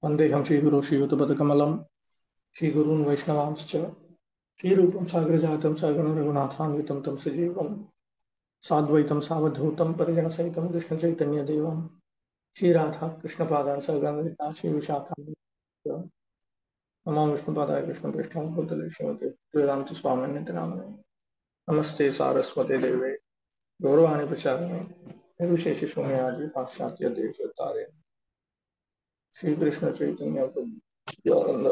वन्देहं श्रीगुरो श्रीयुतपदकमलं श्रीगुरून् वैष्णवांश्च श्रीरूपं साग्रजातं सगणं रघुनाथान्वितं तं सजीवं साद्वैतं सावधूतं परिजनसहितं कृष्णचैतन्यदेवं श्रीराधा कृष्णपादान् सगणललिता श्रीविशाखान्वितं नमो विष्णुपादाय कृष्णप्रेष्ठाय भूतले श्रीमते वेदान्तस्वामिन्यति नामिने नमस्ते सारस्वते देवे गौरवाणि प्रचारिणे निर्विशेषशून्यादि पाश्चात्य देशतारे श्रीकृष्ण चैतन्य प्रभु नित्यानंद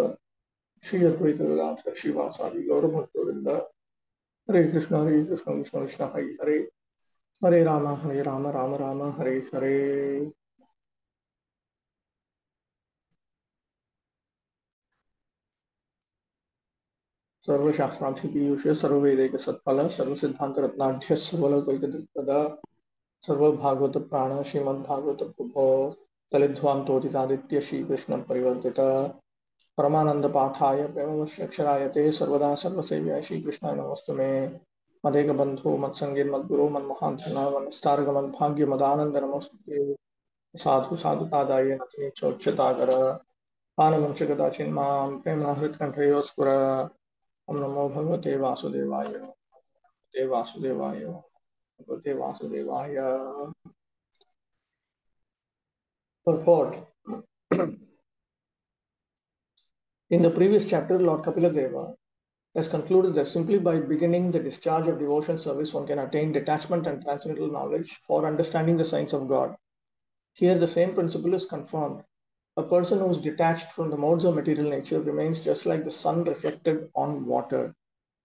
श्री अद्वैत वेदांत श्रीवासादि गौर भक्तवृंद हरे कृष्ण कृष्ण कृष्ण हरे हरे हरे राम राम राम हरे हरे। सर्वशास्त्रार्थ पीयूष सर्ववेदैक सत्फल सर्वसिद्धांत रत्नाढ्य सर्वलोकैकदृक्पद सर्वभागवत प्राण श्रीमद्भागवत प्रभो तलेध्वान्तोदितादित्य श्रीकृष्ण परिवर्तित परमानंद पाठाय प्रेमवर्षक्षराय ते सर्वदा सर्वसेव्याय श्रीकृष्णाय नमस्तुमे मदेक बंधु मत्संगे मद्गुरो मन्महाधन मनस्तारक मद्भाग्य मदानंद नमस्ते साधु साधुतादाय नतनि चोच्यताकर आनमंशकदाचिन्मां प्रेम्णा हृत्कण्ठयोस्फुर ओम नमो भगवते वासुदेवाय भगवते वासुदेवाय भगवते वासुदेवाय। Purport. In the previous chapter, Lord Kapila Deva has concluded that simply by beginning the discharge of devotion service, one can attain detachment and transcendental knowledge for understanding the science of God. Here, the same principle is confirmed. A person who is detached from the modes of material nature remains just like the sun reflected on water.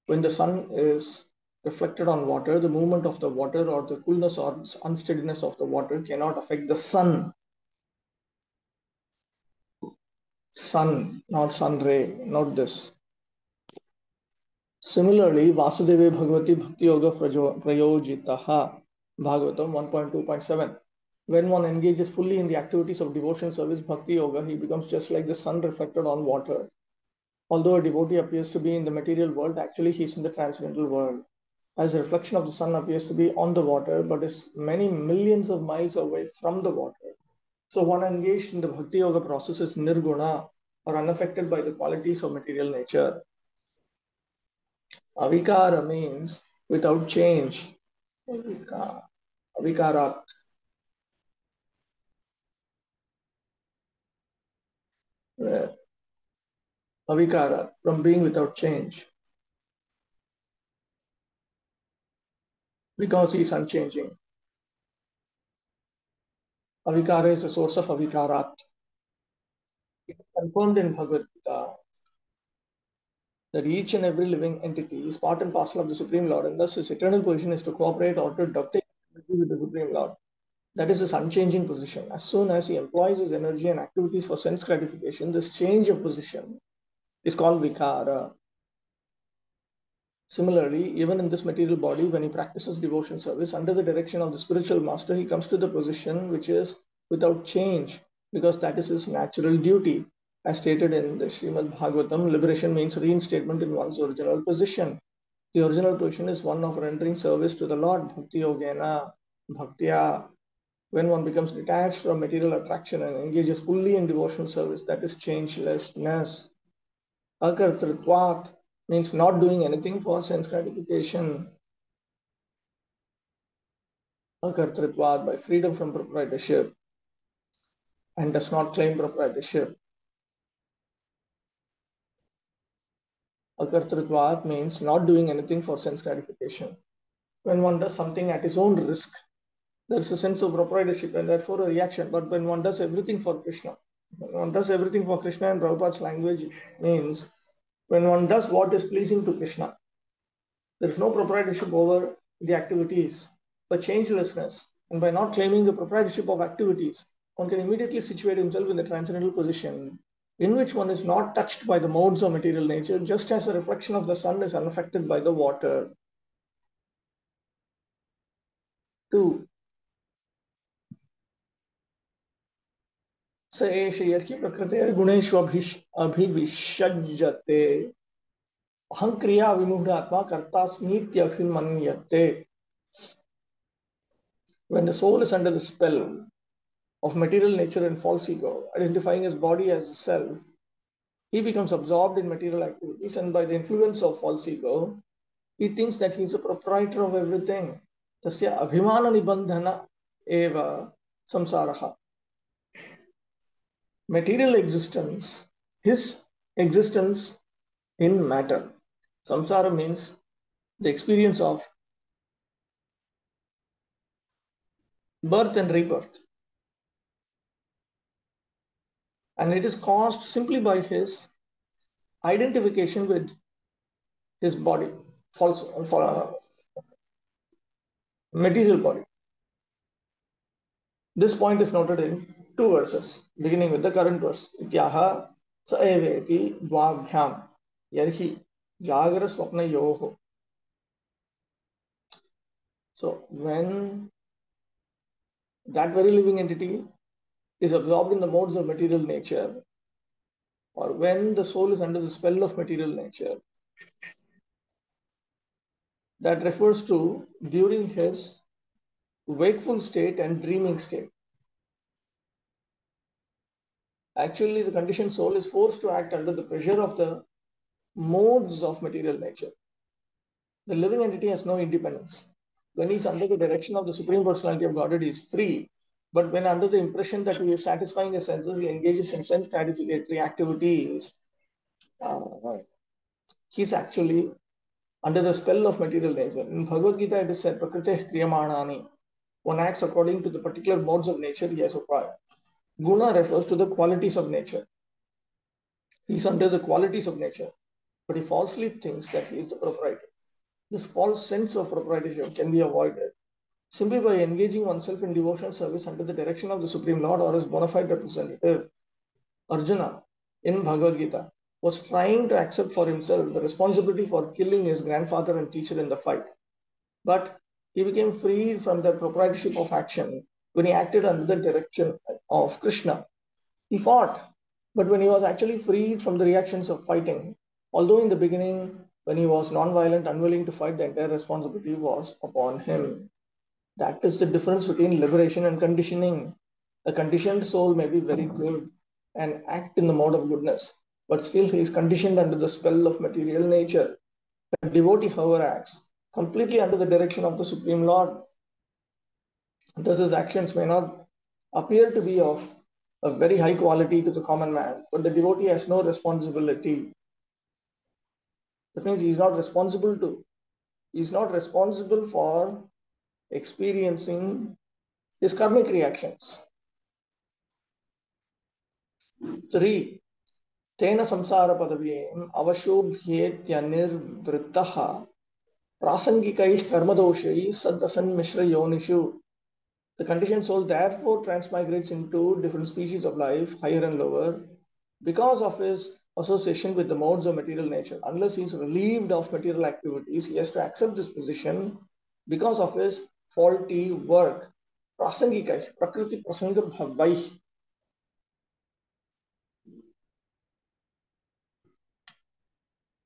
When the sun is reflected on water, the movement of the water or the coolness or unsteadiness of the water cannot affect the sun. Sun, not sun ray, not this. Similarly, Vasudeve Bhagavati Bhakti Yoga Prayojitaha, Bhagavatam 1.2.7. When one engages fully in the activities of devotion service, Bhakti Yoga, he becomes just like the sun reflected on water. Although a devotee appears to be in the material world, actually he is in the transcendental world. As a reflection of the sun appears to be on the water, but is many millions of miles away from the water. So one engaged in the Bhakti Yoga process is nirguna, or unaffected by the qualities of material nature. Avikara means without change. Avikarat. Avikara, from being without change. Because he is unchanging. Avikara is a source of avikarat. It is confirmed in Bhagavad Gita that each and every living entity is part and parcel of the Supreme Lord, and thus his eternal position is to cooperate or to dovetail with the Supreme Lord. That is his unchanging position. As soon as he employs his energy and activities for sense gratification, this change of position is called vikara. Similarly, even in this material body, when he practices devotion service under the direction of the spiritual master, he comes to the position which is without change, because that is his natural duty. As stated in the Srimad Bhagavatam, liberation means reinstatement in one's original position. The original position is one of rendering service to the Lord, Bhakti Yogena, Bhaktya. When one becomes detached from material attraction and engages fully in devotional service, that is changelessness. Akartritvat means not doing anything for sense gratification. Akartritvat, by freedom from proprietorship, and does not claim proprietorship. Akartritvat means not doing anything for sense gratification. When one does something at his own risk, there is a sense of proprietorship and therefore a reaction. But when one does everything for Krishna, when one does everything for Krishna, in Prabhupada's language means when one does what is pleasing to Krishna, there is no proprietorship over the activities, but changelessness. And by not claiming the proprietorship of activities, one can immediately situate himself in the transcendental position in which one is not touched by the modes of material nature, just as a reflection of the sun is unaffected by the water. 2. स एष यर्हि प्रकृतेर्गुणेषु अभिविषज्यते अहंक्रिया विमूढ़ आत्मा कर्तास्मीत्यभिमन्यते. When the soul is under the spell of material nature and false ego, identifying his body as a self, he becomes absorbed in material activities, and by the influence of false ego, he thinks that he is a proprietor of everything. Tasya abhimana nibandhana eva samsaraha. Material existence, his existence in matter. Samsara means the experience of birth and rebirth. And it is caused simply by his identification with his body, false, material body. This point is noted in two verses, beginning with the current verse. Ityaha sa eveti dvabhyam yarhi jagara swapna yoho. So when that very living entity is absorbed in the modes of material nature, or when the soul is under the spell of material nature, that refers to during his wakeful state and dreaming state. Actually, the conditioned soul is forced to act under the pressure of the modes of material nature. The living entity has no independence. When he is under the direction of the Supreme Personality of Godhead, he is free. But when under the impression that he is satisfying his senses, he engages in sense gratificatory activities. He is actually under the spell of material nature. In Bhagavad Gita, it is said, Prakriti Kriyamanani. One acts according to the particular modes of nature he has acquired. Guna refers to the qualities of nature. He is under the qualities of nature, but he falsely thinks that he is the proprietor. This false sense of proprietorship can be avoided simply by engaging oneself in devotional service under the direction of the Supreme Lord or his bona fide representative. Arjuna, in Bhagavad Gita, was trying to accept for himself the responsibility for killing his grandfather and teacher in the fight. But he became freed from the proprietorship of action when he acted under the direction of Krishna. He fought, but when he was actually freed from the reactions of fighting, although in the beginning, when he was non-violent, unwilling to fight, the entire responsibility was upon him. That is the difference between liberation and conditioning. A conditioned soul may be very good and act in the mode of goodness, but still he is conditioned under the spell of material nature. A devotee, however, acts completely under the direction of the Supreme Lord. Thus, his actions may not appear to be of a very high quality to the common man, but the devotee has no responsibility. That means he is not responsible for experiencing his karmic reactions. 3. Tena samsara padavim avashobhyetyanivritaha prasangikaih karmadoshai saddasan mishra yonishu. The conditioned soul therefore transmigrates into different species of life, higher and lower, because of his association with the modes of material nature. Unless he is relieved of material activities, he has to accept this position because of his faulty work. Prasangikai, prakriti prasanga bhavai.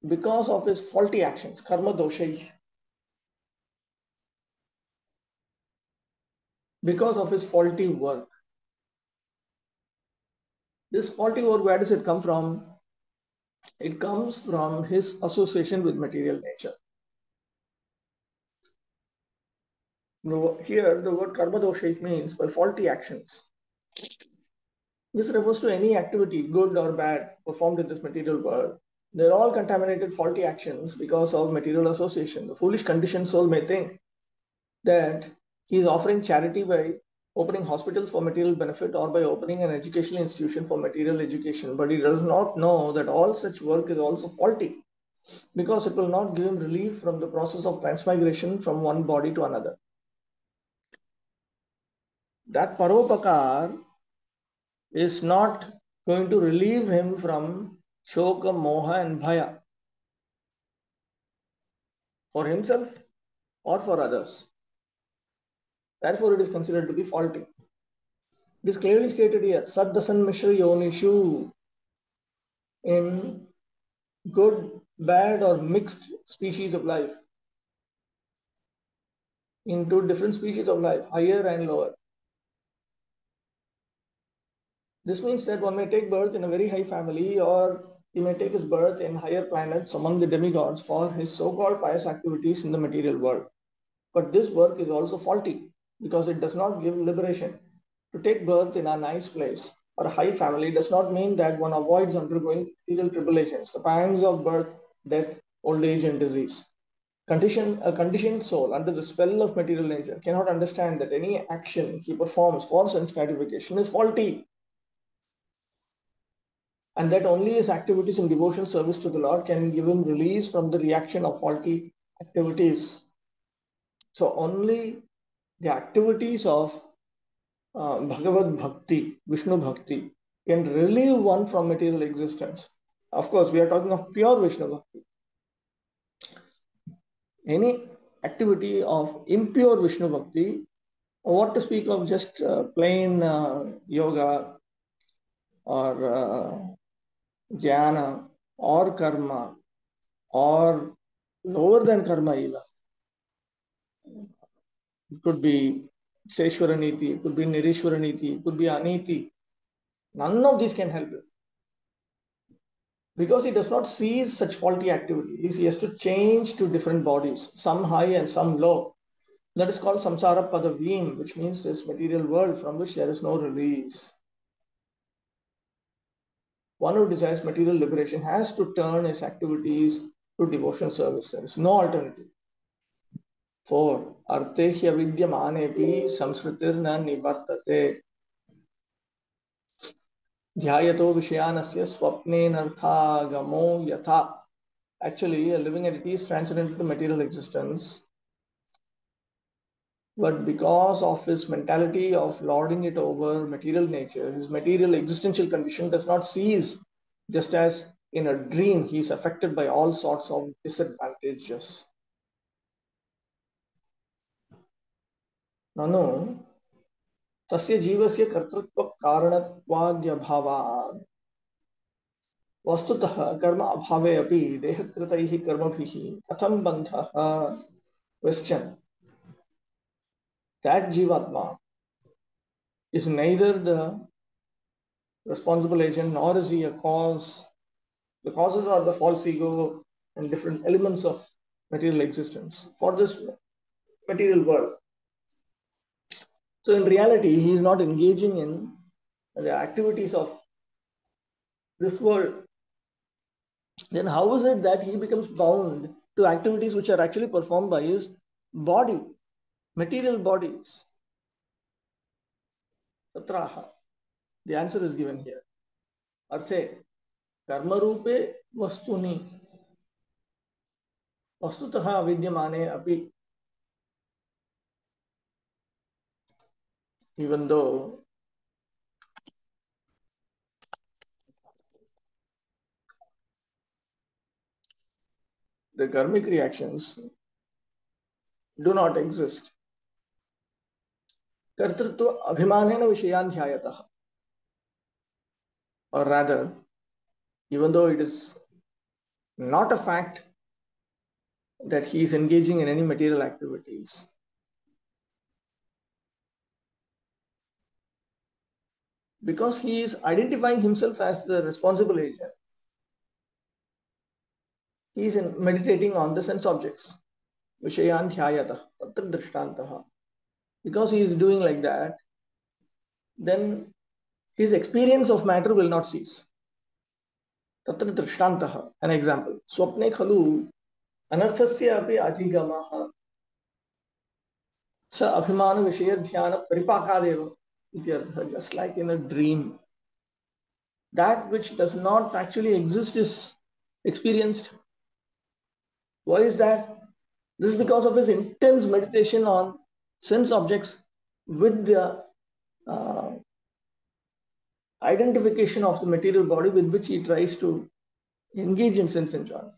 Because of his faulty actions, karma doshai. Because of his faulty work. This faulty work, where does it come from? It comes from his association with material nature. Here, the word karma dosha means by faulty actions. This refers to any activity, good or bad, performed in this material world. They're all contaminated faulty actions because of material association. The foolish conditioned soul may think that he is offering charity by opening hospitals for material benefit or by opening an educational institution for material education, but he does not know that all such work is also faulty because it will not give him relief from the process of transmigration from one body to another. That paropakar is not going to relieve him from shoka, moha and bhaya for himself or for others. Therefore, it is considered to be faulty. It is clearly stated here, Saddasan Mishra Yonishu, in good, bad or mixed species of life, into different species of life, higher and lower. This means that one may take birth in a very high family, or he may take his birth in higher planets among the demigods for his so-called pious activities in the material world. But this work is also faulty because it does not give liberation. To take birth in a nice place or a high family does not mean that one avoids undergoing material tribulations, the pangs of birth, death, old age, and disease. A conditioned soul under the spell of material nature cannot understand that any action he performs for sense gratification is faulty, and that only his activities in devotional service to the Lord can give him release from the reaction of faulty activities. So only the activities of Bhagavad Bhakti, Vishnu Bhakti, can relieve one from material existence. Of course, we are talking of pure Vishnu Bhakti. Any activity of impure Vishnu Bhakti, or what to speak of just plain yoga or jnana or karma or lower than karma even. It could be Seshwara Niti, it could be Nirishwara Niti, it could be Aniti. None of these can help you. Because he does not cease such faulty activities, he has to change to different bodies, some high and some low. That is called samsara padavim, which means this material world from which there is no release. One who desires material liberation has to turn his activities to devotional service. There is no alternative. 4. Arte hyavidyamanepi samsritirna nivartate. Dhyayato vishayanasya swapnenarthagamo yatha. Actually, a living entity is transcendental to material existence, but because of his mentality of lording it over material nature, his material existential condition does not cease. Just as in a dream, he is affected by all sorts of disadvantages. Nanu तस्य जीवस्य कर्तृत्व कारणत्वाद्यभावात् वस्तुतः कर्म अभावे अपि देहकृतैः कर्मभिः कथं बन्धः. Question. That Jivatma is neither the responsible agent nor is he a cause. The causes are the false ego and different elements of material existence for this material world. So in reality, he is not engaging in the activities of this world. Then how is it that he becomes bound to activities which are actually performed by his body, material bodies? Tatraha. The answer is given here. Arthe, karma rupe vastuni vastutaha avidyamane api. Even though the karmic reactions do not exist, कर्तृत्व अभिमानेन विषयान् ध्यायतः, or rather, even though it is not a fact that he is engaging in any material activities, because he is identifying himself as the responsible agent, he is meditating on the sense objects, vishayan dhyayatah, tatra drishtantah. Because he is doing like that, then his experience of matter will not cease. Tatra drishtantah, an example. Swapne khalu anarthasya api adhigamah sa abhimana vishaya dhyana paripakadeva ityartha. Just like in a dream, that which does not factually exist is experienced. Why is that? This is because of his intense meditation on sense objects with the uh, identification of the material body with which he tries to engage in sense enjoyment.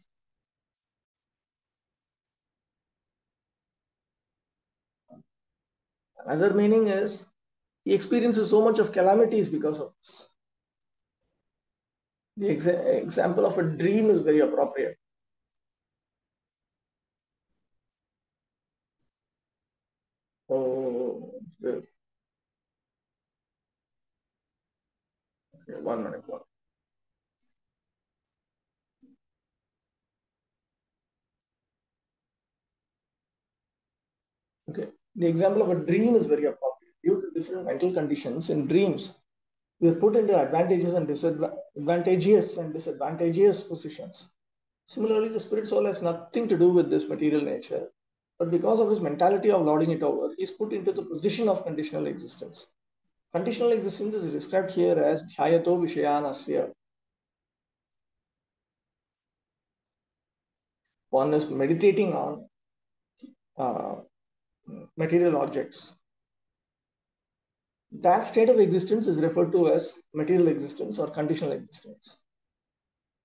Another meaning is he experiences so much of calamities because of this. The example of a dream is very appropriate. Oh, Okay, 1 minute. Okay. The example of a dream is very appropriate. Due to different mental conditions in dreams, we are put into advantageous and disadvantageous positions. Similarly, the spirit soul has nothing to do with this material nature, but because of his mentality of lording it over, he is put into the position of conditional existence. Conditional existence is described here as dhyayato vishayanasya. One is meditating on uh, material objects. That state of existence is referred to as material existence or conditional existence.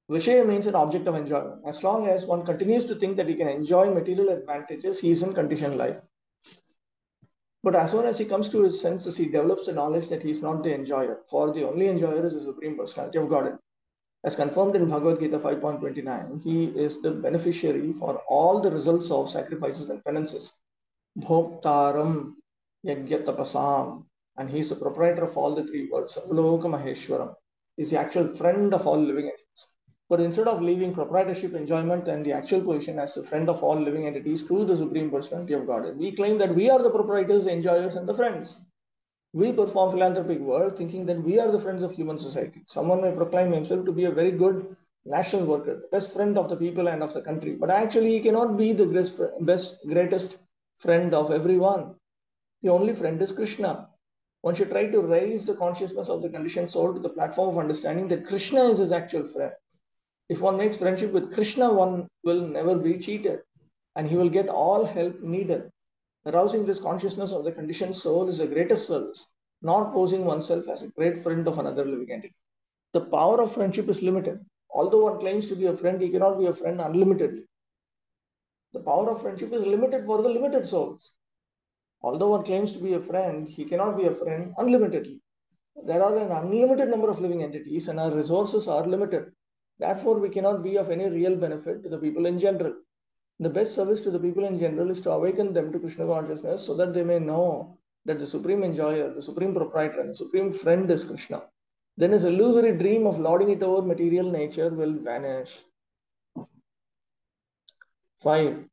Vishaya means an object of enjoyment. As long as one continues to think that he can enjoy material advantages, he is in conditioned life. But as soon as he comes to his senses, he develops the knowledge that he is not the enjoyer, for the only enjoyer is the Supreme Personality of Godhead. As confirmed in Bhagavad Gita 5.29, he is the beneficiary for all the results of sacrifices and penances. Bhoktaram Yajya Tapasam, and he is the proprietor of all the three worlds. Loka Maheshwaram is the actual friend of all living entities. But instead of leaving proprietorship, enjoyment, and the actual position as the friend of all living entities to the Supreme Personality of Godhead, we claim that we are the proprietors, the enjoyers, and the friends. We perform philanthropic work thinking that we are the friends of human society. Someone may proclaim himself to be a very good national worker, the best friend of the people and of the country, but actually he cannot be the greatest friend of everyone. The only friend is Krishna. One should try to raise the consciousness of the conditioned soul to the platform of understanding that Krishna is his actual friend. If one makes friendship with Krishna, one will never be cheated and he will get all help needed. Arousing this consciousness of the conditioned soul is the greatest service, not posing oneself as a great friend of another living entity. The power of friendship is limited. Although one claims to be a friend, he cannot be a friend unlimitedly. The power of friendship is limited for the limited souls. Although one claims to be a friend, he cannot be a friend unlimitedly. There are an unlimited number of living entities and our resources are limited. Therefore, we cannot be of any real benefit to the people in general. The best service to the people in general is to awaken them to Krishna consciousness so that they may know that the supreme enjoyer, the supreme proprietor, and the supreme friend is Krishna. Then his illusory dream of lording it over material nature will vanish. 5.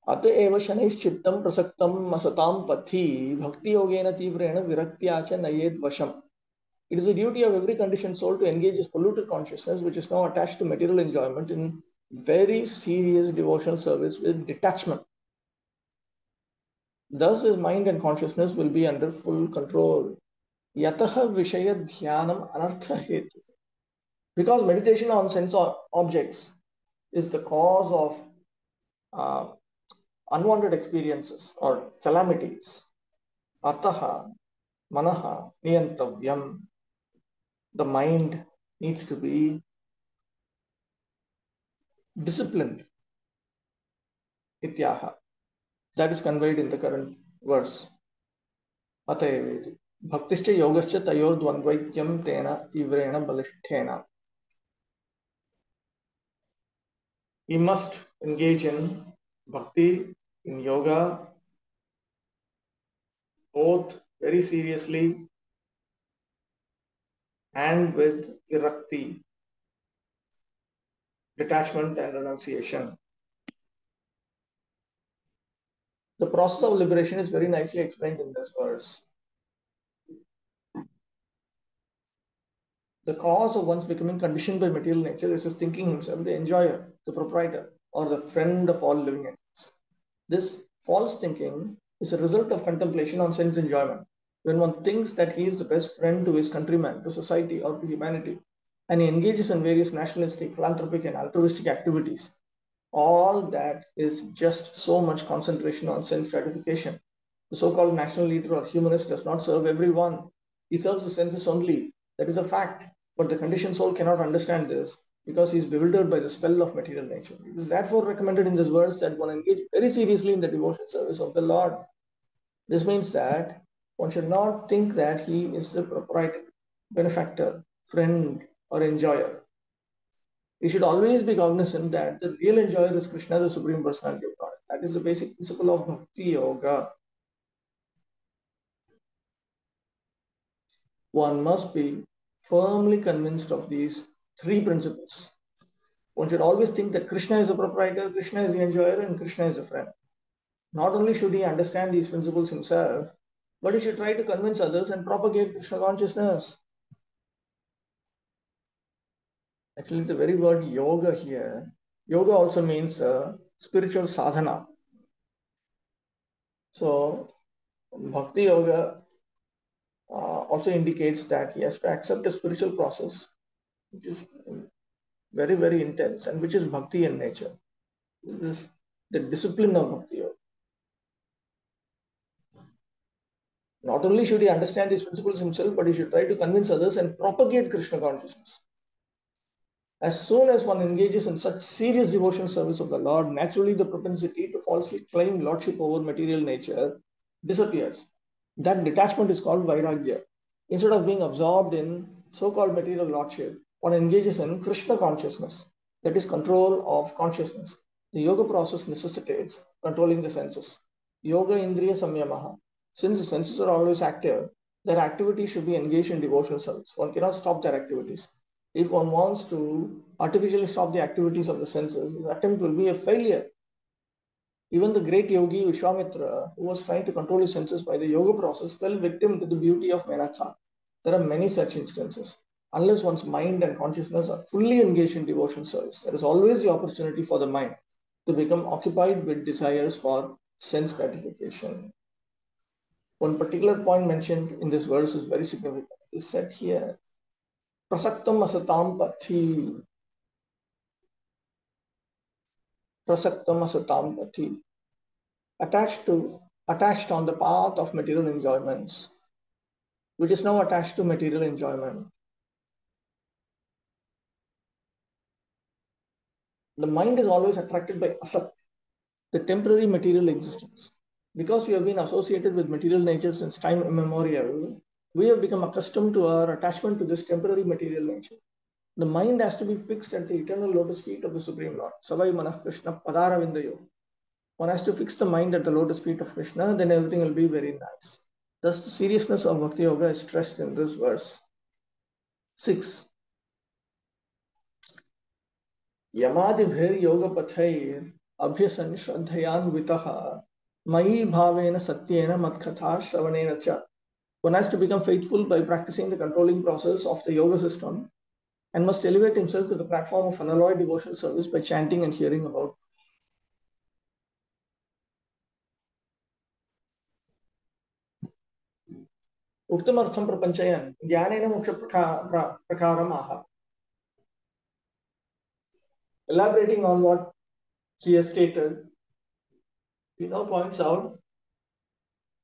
अत एव शनैश्चित्तं प्रसक्तं असतां पथि भक्ति योगेन तीव्रेण विरक्त्या च नयेद् वशम्. It is the duty of every conditioned soul to engage his polluted consciousness, which is now attached to material enjoyment, in very serious devotional service with detachment. Thus, his mind and consciousness will be under full control. Yataha Vishaya Dhyanam Anartha Hetu. Because meditation on sense objects is the cause of uh, unwanted experiences or calamities. Ataha Manaha Niyantavyam. The mind needs to be disciplined. Ityaha. That is conveyed in the current verse. Atayaveti. Bhaktischa yogascha tayor dvandvaikyam tena tivrena balisthena. We must engage in bhakti, in yoga, both very seriously and with virakti, detachment and renunciation. The process of liberation is very nicely explained in this verse. The cause of one's becoming conditioned by material nature is his thinking himself the enjoyer, the proprietor, or the friend of all living entities. This false thinking is a result of contemplation on sense enjoyment. When one thinks that he is the best friend to his countrymen, to society, or to humanity, and he engages in various nationalistic, philanthropic, and altruistic activities, all that is just so much concentration on sense gratification. The so-called national leader or humanist does not serve everyone. He serves the senses only. That is a fact. But the conditioned soul cannot understand this because he is bewildered by the spell of material nature. It is therefore recommended in this verse that one engage very seriously in the devotion service of the Lord. This means that one should not think that he is the proprietor, benefactor, friend, or enjoyer. We should always be cognizant that the real enjoyer is Krishna, the Supreme Personality of God. That is the basic principle of Bhakti Yoga. One must be firmly convinced of these three principles. One should always think that Krishna is a proprietor, Krishna is the enjoyer, and Krishna is a friend. Not only should he understand these principles himself, but he should try to convince others and propagate Krishna consciousness. Actually, the very word yoga here, yoga also means spiritual sadhana. So, bhakti yoga also indicates that he has to accept a spiritual process, which is very, very intense and which is bhakti in nature. This is the discipline of bhakti yoga. Not only should he understand these principles himself, but he should try to convince others and propagate Krishna consciousness. As soon as one engages in such serious devotional service of the Lord, naturally the propensity to falsely claim lordship over material nature disappears. That detachment is called vairagya. Instead of being absorbed in so-called material lordship, one engages in Krishna consciousness, that is control of consciousness. The yoga process necessitates controlling the senses. Yoga indriya samyamaha. Since the senses are always active, their activity should be engaged in devotional service. One cannot stop their activities. If one wants to artificially stop the activities of the senses, his attempt will be a failure. Even the great yogi Vishwamitra, who was trying to control his senses by the yoga process, fell victim to the beauty of Menaka. There are many such instances. Unless one's mind and consciousness are fully engaged in devotion service, there is always the opportunity for the mind to become occupied with desires for sense gratification. One particular point mentioned in this verse is very significant. It is said here, Prasaktam asatam pathi. Prasaktam asatam pathi. Attached on the path of material enjoyments, which is now attached to material enjoyment. The mind is always attracted by asat, the temporary material existence. Because we have been associated with material nature since time immemorial, we have become accustomed to our attachment to this temporary material nature. The mind has to be fixed at the eternal lotus feet of the Supreme Lord. Savai Manah Krishna Padara Vindayo. One has to fix the mind at the lotus feet of Krishna, then everything will be very nice. Thus, the seriousness of Bhakti Yoga is stressed in this verse. 6. Yamadibhir yoga pathair abhyasan shraddhayanvitaha mayi bhavena satyena matkatha shravanena cha. One has to become faithful by practicing the controlling process of the yoga system and must elevate himself to the platform of unalloyed devotional service by chanting and hearing about. Uktamartham prapanchayan jnanena moksha prakaram aha. Elaborating on what he has stated, he now points out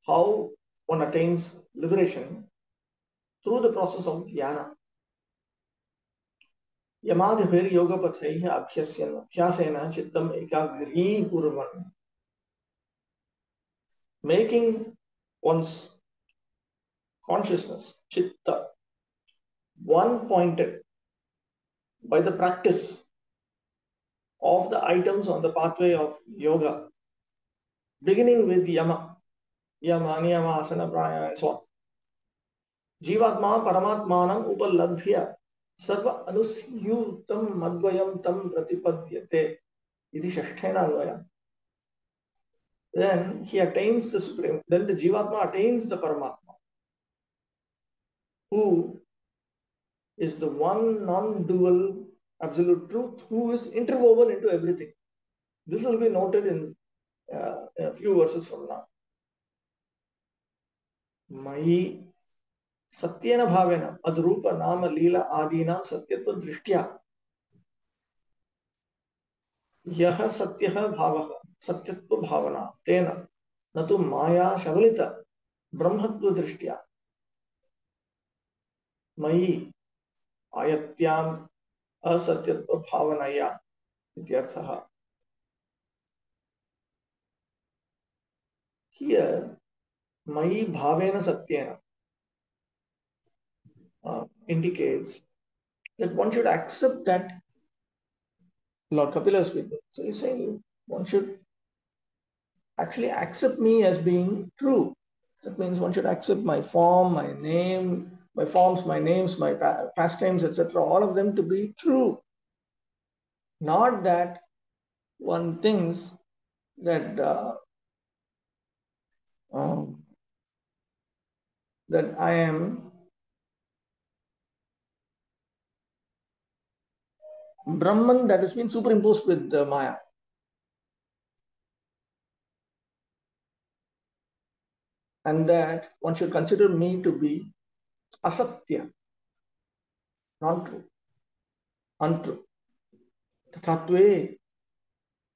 how one attains liberation through the process of dhyana. Yamadhibhir yoga pathaiha abhyasena chittam ekagri kurvan. Making one's consciousness, chitta, one pointed by the practice of the items on the pathway of yoga, beginning with yama, niyama, asana, pranayama, and so on. जीवात्मा परमात्मानं उपलभ्य सर्व अनुस्यूतं मद्वयं तं प्रतिपद्यते इति षष्ठेन अन्वयः. Then he attains the supreme. Then the Jivatma attains the Paramatma, who is the one non-dual absolute truth, who is interwoven into everything. This will be noted in a few verses from now. Mai satyena bhavena adrupa nama lila adina satyatva drishtya यह सत्यः भावः सत्यत्व भावना तेन न तो माया शबलित ब्रह्मत्व दृष्टिया मयि आयत्याम असत्यत्व भावनया इत्यर्थः. Here मयि भावेन सत्येन indicates that one should accept that Lord Kapila is speaking. So he's saying one should actually accept me as being true. That means one should accept my form, my name, my forms, my names, my pastimes, etc., all of them to be true. Not that one thinks that that I am Brahman that has been superimposed with Maya. And that one should consider me to be asatya, not true, untrue. Tatve.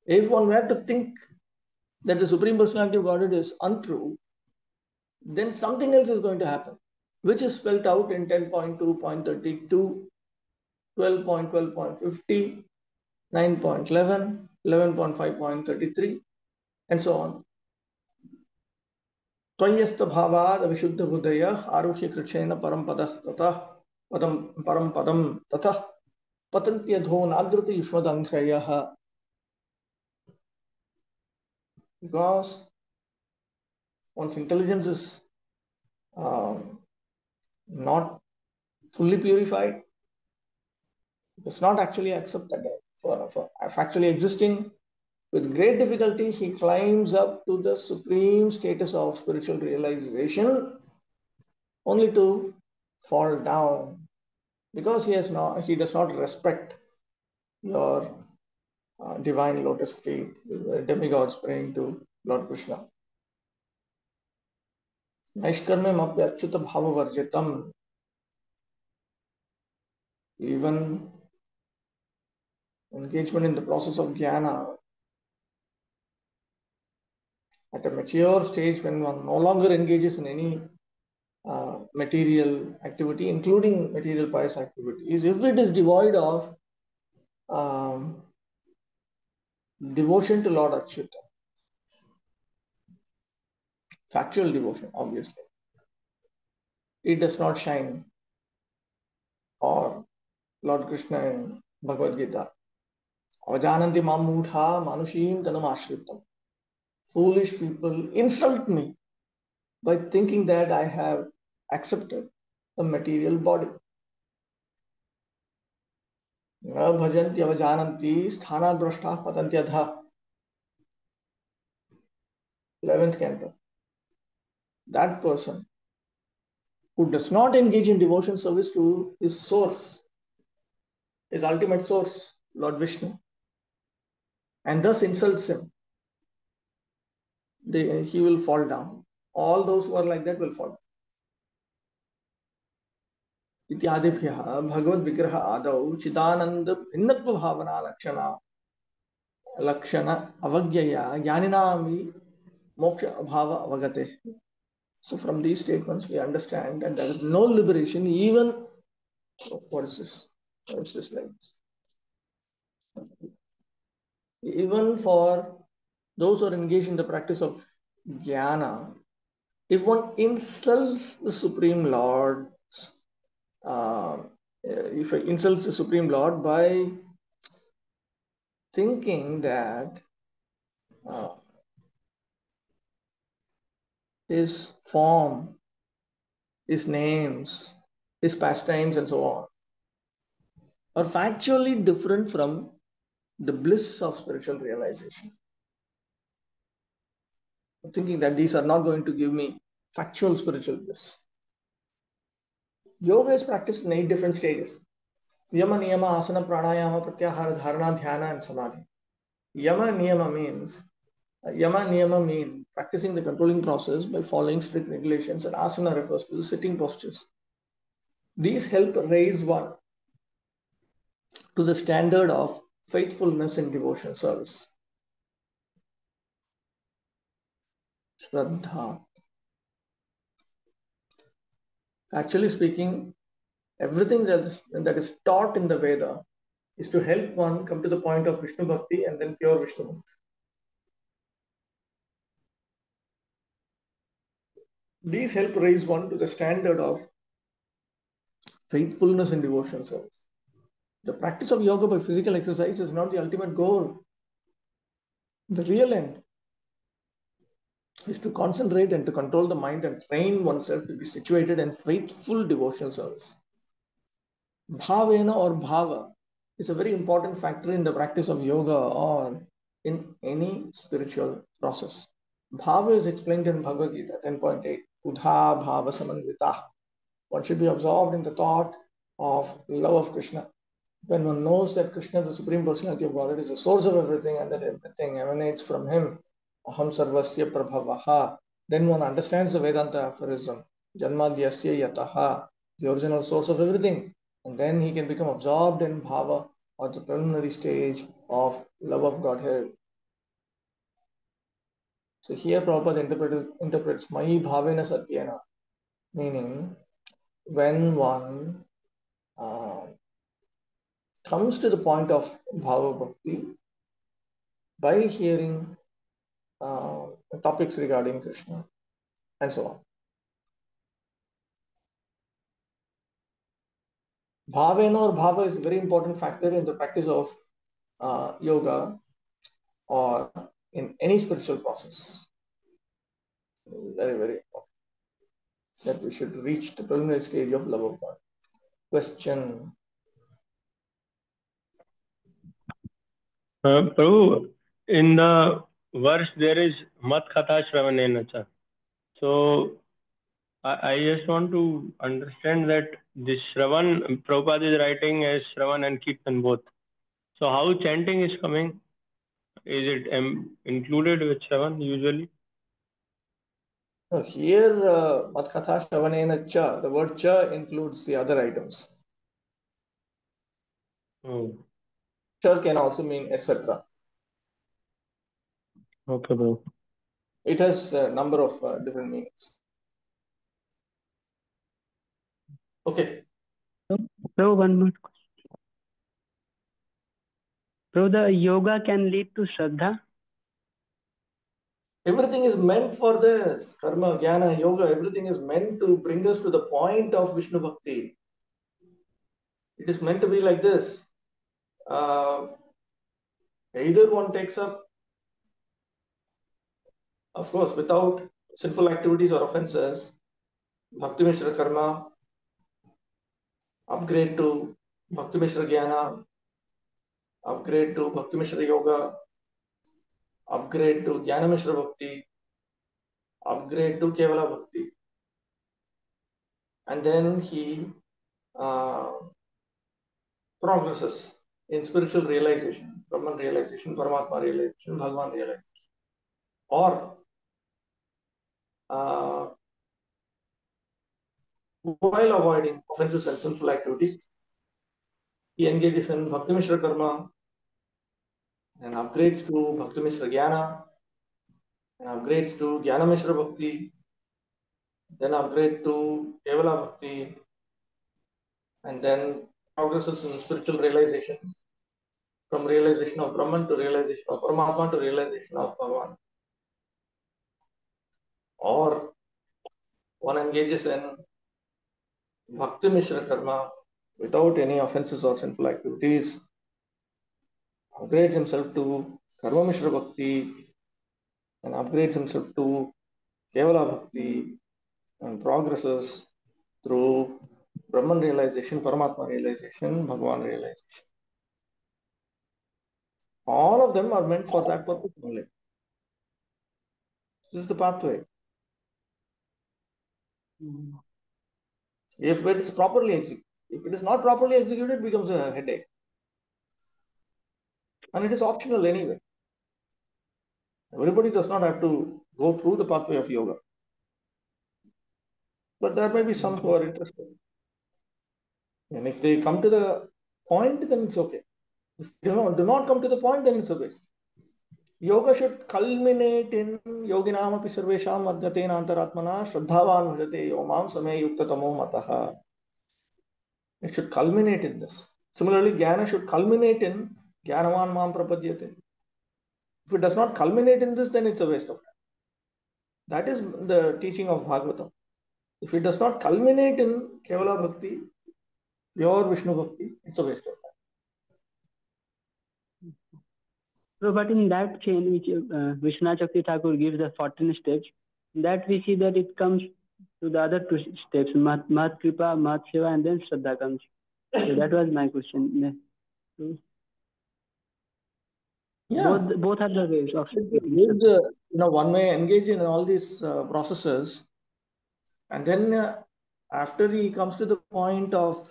If one were to think that the Supreme Personality of Godhead is untrue, then something else is going to happen, which is spelled out in 10.2.32, 12.12.50, 9.11, 11.5.33, and so on. Tvayasta bhavad avishuddha buddhaya aruhya krishena parampadah tatah padam parampadam tatah patantyadho nadruti yushvadanghrayaha. Because one's intelligence is not fully purified, does not actually accept that for actually existing. With great difficulty, he climbs up to the supreme status of spiritual realization, only to fall down because he does not respect your divine lotus feet, demigods praying to Lord Krishna. Naishkarmyam apyachyuta bhavavarjitam. Even engagement in the process of jnana at a mature stage, when one no longer engages in any material activity, including material pious activities, if it is devoid of devotion to Lord Achyuta, factual devotion, obviously, it does not shine. Or Lord Krishna in Bhagavad Gita, avajananti mamudha manushim tanam ashritam. Foolish people insult me by thinking that I have accepted a material body. Na bhajanti avajananti sthana drashtah patantyadha. 11th canto. That person who does not engage in devotion service to his source, his ultimate source, Lord Vishnu, and thus insults him, he will fall down. All those who are like that will fall down. इत्यादिभ्यः Bhagavad विग्रह आदौ चिदानंद भिन्नत्व भावना लक्षण अवज्ञया ज्ञानिनामि मोक्ष अभाव अवगते. So from these statements we understand that there is no liberation even. What is this? What is this like? Even for those who are engaged in the practice of jnana, if one insults the Supreme Lord, if it insults the Supreme Lord by thinking that his form, his names, his pastimes, and so on are factually different from the bliss of spiritual realization. Thinking that these are not going to give me factual spiritual bliss. Yoga is practiced in 8 different stages. Yama, Niyama, Asana, Pranayama, Pratyahara, Dharana, Dhyana, and Samadhi. Yama, Niyama mean practicing the controlling process by following strict regulations, and asana refers to the sitting postures. These help raise one to the standard of faithfulness in devotion service. Shraddha. Actually speaking, everything that is taught in the Veda is to help one come to the point of Vishnu Bhakti and then pure Vishnu Bhakti. These help raise one to the standard of faithfulness in devotion service. The practice of yoga by physical exercise is not the ultimate goal, the real end. is to concentrate and to control the mind and train oneself to be situated in faithful devotional service. Bhavena or bhava is a very important factor in the practice of yoga or in any spiritual process. Bhava is explained in Bhagavad Gita 10.8. Udha bhava samanvita. One should be absorbed in the thought of love of Krishna. When one knows that Krishna, the Supreme Personality of Godhead, is the source of everything and that everything emanates from him, aham sarvasya prabhavaha, then one understands the Vedanta aphorism, janmadhyasya yataha, the original source of everything, and then he can become absorbed in bhava, or the preliminary stage of love of Godhead. So here Prabhupada interprets Mai Bhavena Satyena, meaning when one comes to the point of Bhava Bhakti by hearing topics regarding Krishna and so on. Bhavena or Bhava is a very important factor in the practice of yoga or in any spiritual process. Very, very important that we should reach the preliminary stage of love of God. Question. Prabhu, in the verse there is mat katha shravanena cha. So I just want to understand that this Shravan, Prabhupada is writing as Shravan and Kirtan both. So how chanting is coming? Is it included with Shravan usually? No, here, mat katha shravanena cha, the word cha includes the other items. Oh. Cha can also mean etc. Okay, bro. It has a number of different meanings. Okay. So one more question. So the yoga can lead to Shraddha? Everything is meant for this. Karma, jnana, yoga, everything is meant to bring us to the point of Vishnu Bhakti. It is meant to be like this. Either one takes up, of course, without sinful activities or offenses, Bhakti Mishra Karma, upgrade to Bhakti Mishra Jnana, upgrade to Bhakti Mishra Yoga, upgrade to Jnana Mishra Bhakti, upgrade to Kevala Bhakti. And then he progresses in spiritual realization, Brahman realization, Paramatma realization, Bhagavan realization. Or while avoiding offenses and sinful activities, he engages in Bhakti Mishra Karma and upgrades to Bhakti Mishra Jnana and upgrades to Jnana Mishra Bhakti, then upgrade to Kevala Bhakti, and then progresses in spiritual realization from realization of Brahman to realization of Paramatma to realization of Bhagavan. Or one engages in Bhakti Mishra Karma without any offenses or sinful activities, upgrades himself to Karma Mishra Bhakti and upgrades himself to Kevala Bhakti and progresses through Brahman realization, Paramatma realization, Bhagavan realization. All of them are meant for that purpose only. This is the pathway. If it is properly executed, if it is not properly executed, it becomes a headache. And it is optional anyway. Everybody does not have to go through the pathway of yoga. But there may be some who are interested. And if they come to the point, then it's okay. If they do not come to the point, then it's a waste. Yoga should culminate in yoginam api sarvesham adhyatena antaratmana shraddhavan bhajate yomam same yuktatamo mataha. It should culminate in this. Similarly, jnana should culminate in jnanavan mam prapadyate. If it does not culminate in this, then it's a waste of time. That is the teaching of Bhagavatam. If it does not culminate in Kevala Bhakti, pure Vishnu Bhakti, it's a waste of time. So, but in that chain, which Vishnu Chakti Thakur gives the 14 steps, that we see that it comes to the other 2 steps, Mat Kripa, Mat Seva, and then Shraddha comes. So that was my question. So Yeah. both are the ways of one may engage in all these processes, and then after he comes to the point of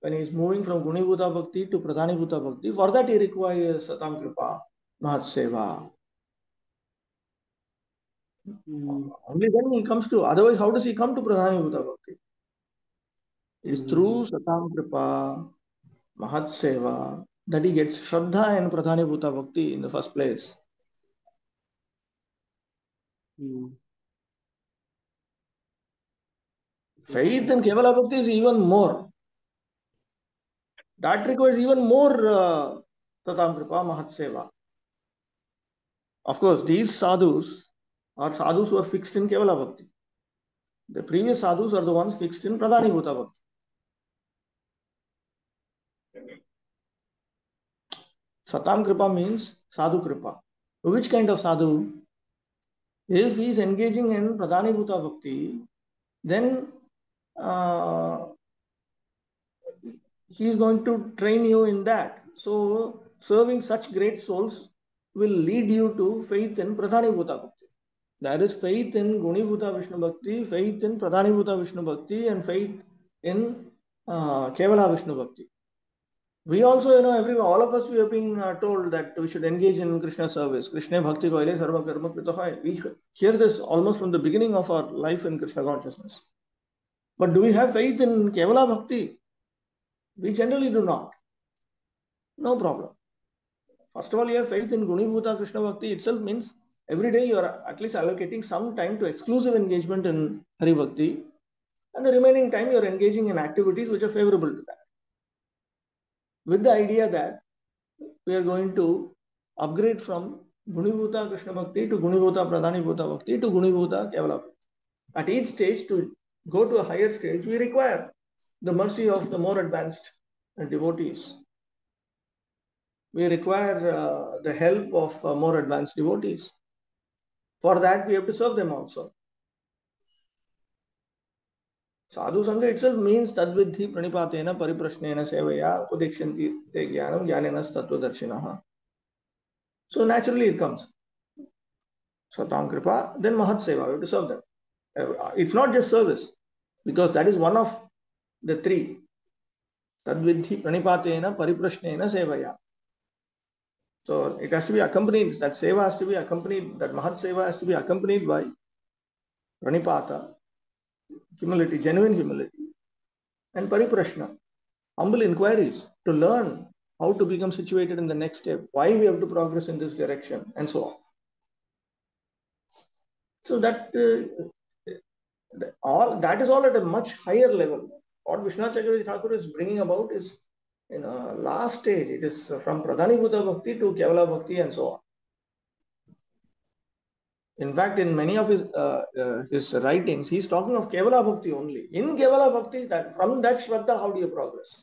when he is moving from Gunibhuta Bhakti to Pradhanibhuta Bhakti, for that he requires Satam Kripa, Mahat Seva. Only then he comes to, otherwise how does he come to Pradhanibhuta Bhakti? It is through Satam Kripa, Mahat Seva, that he gets Shraddha and Pradhanibhuta Bhakti in the first place. Faith in Kevala Bhakti is even more. That requires even more Satam Kripa, Mahat Seva. Of course, these sadhus are sadhus who are fixed in Kevala Bhakti. The previous sadhus are the ones fixed in Pradhanibhuta Bhakti. Satam Kripa means Sadhu Kripa. Which kind of sadhu? If he is engaging in Pradhanibhuta Bhakti, then he is going to train you in that. So, serving such great souls will lead you to faith in Pradhanibhuta Bhakti. That is faith in Gunibhuta Vishnu Bhakti, faith in Pradhanibhuta Vishnu Bhakti, and faith in Kevala Vishnu Bhakti. We also, all of us, we have been told that we should engage in Krishna service. Krishna Bhakti Koile Sarva Karma Krita Hai. We hear this almost from the beginning of our life in Krishna consciousness. But do we have faith in Kevala Bhakti? We generally do not. No problem. First of all, you have faith in Gunibhuta Krishna Bhakti itself means every day you are at least allocating some time to exclusive engagement in Hari Bhakti, and the remaining time you are engaging in activities which are favorable to that. With the idea that we are going to upgrade from Gunibhuta Krishna Bhakti to Gunibhuta Pradhanibhuta Bhakti to Gunibhuta Kevala Bhakti. At each stage, to go to a higher stage, we require the mercy of the more advanced devotees. We require the help of more advanced devotees. For that, we have to serve them also. Sadhu Sangha itself means tadvidhi pranipatena pariprashnena sevaya upadekshanti te jnanam jnanenas tattvadarshinaha. So naturally it comes. Satam Kripa, then Mahat Seva, we have to serve them. It's not just service, because that is one of the 3. Tadvidhi pranipatena pariprashnena sevaya. So it has to be accompanied, that seva has to be accompanied, that Mahat Seva has to be accompanied by pranipata, humility, genuine humility, and pariprashna, humble inquiries to learn how to become situated in the next step, why we have to progress in this direction, and so on. So that is all at a much higher level. What Vishnu Chakravarti Thakur is bringing about is in a last stage. It is from Pradhanibhuta Bhakti to Kevala Bhakti and so on. In fact, in many of his writings, he is talking of Kevala Bhakti only. In Kevala Bhakti, that from that Shraddha, how do you progress?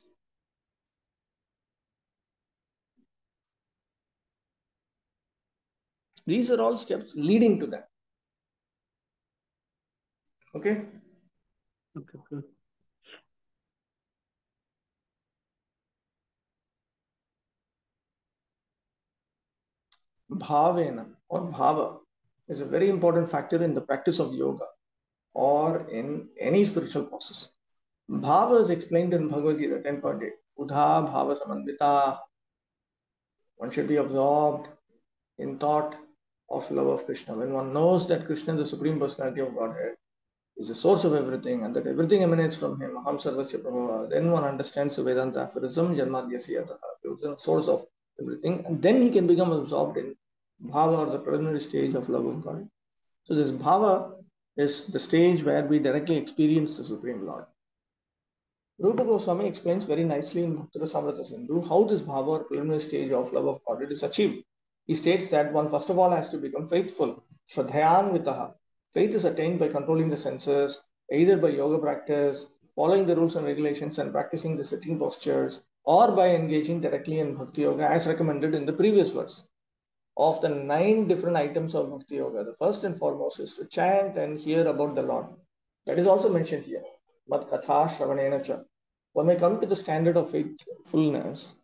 These are all steps leading to that. Okay? Okay. Bhavena or bhava is a very important factor in the practice of yoga or in any spiritual process. Bhava is explained in Bhagavad Gita 10.8. Udha bhava samandita. One should be absorbed in thought of love of Krishna. When one knows that Krishna, the Supreme Personality of Godhead, is the source of everything and that everything emanates from him, Aham Sarvasya Prabhava, then one understands the Vedanta aphorism, Janmadhyasya Yataha, the source of everything, and then he can become absorbed in bhava or the preliminary stage of love of God. So this bhava is the stage where we directly experience the Supreme Lord. Rupa Goswami explains very nicely in Bhakti-rasamrita Sindhu how this bhava or preliminary stage of love of God is achieved. He states that one first of all has to become faithful, Shraddhayanvitaha. Faith is attained by controlling the senses, either by yoga practice, following the rules and regulations and practicing the sitting postures, or by engaging directly in Bhakti Yoga as recommended in the previous verse. Of the 9 different items of Bhakti Yoga, the first and foremost is to chant and hear about the Lord. That is also mentioned here. Mat katha shravanena cha. One may come to the standard of faithfulness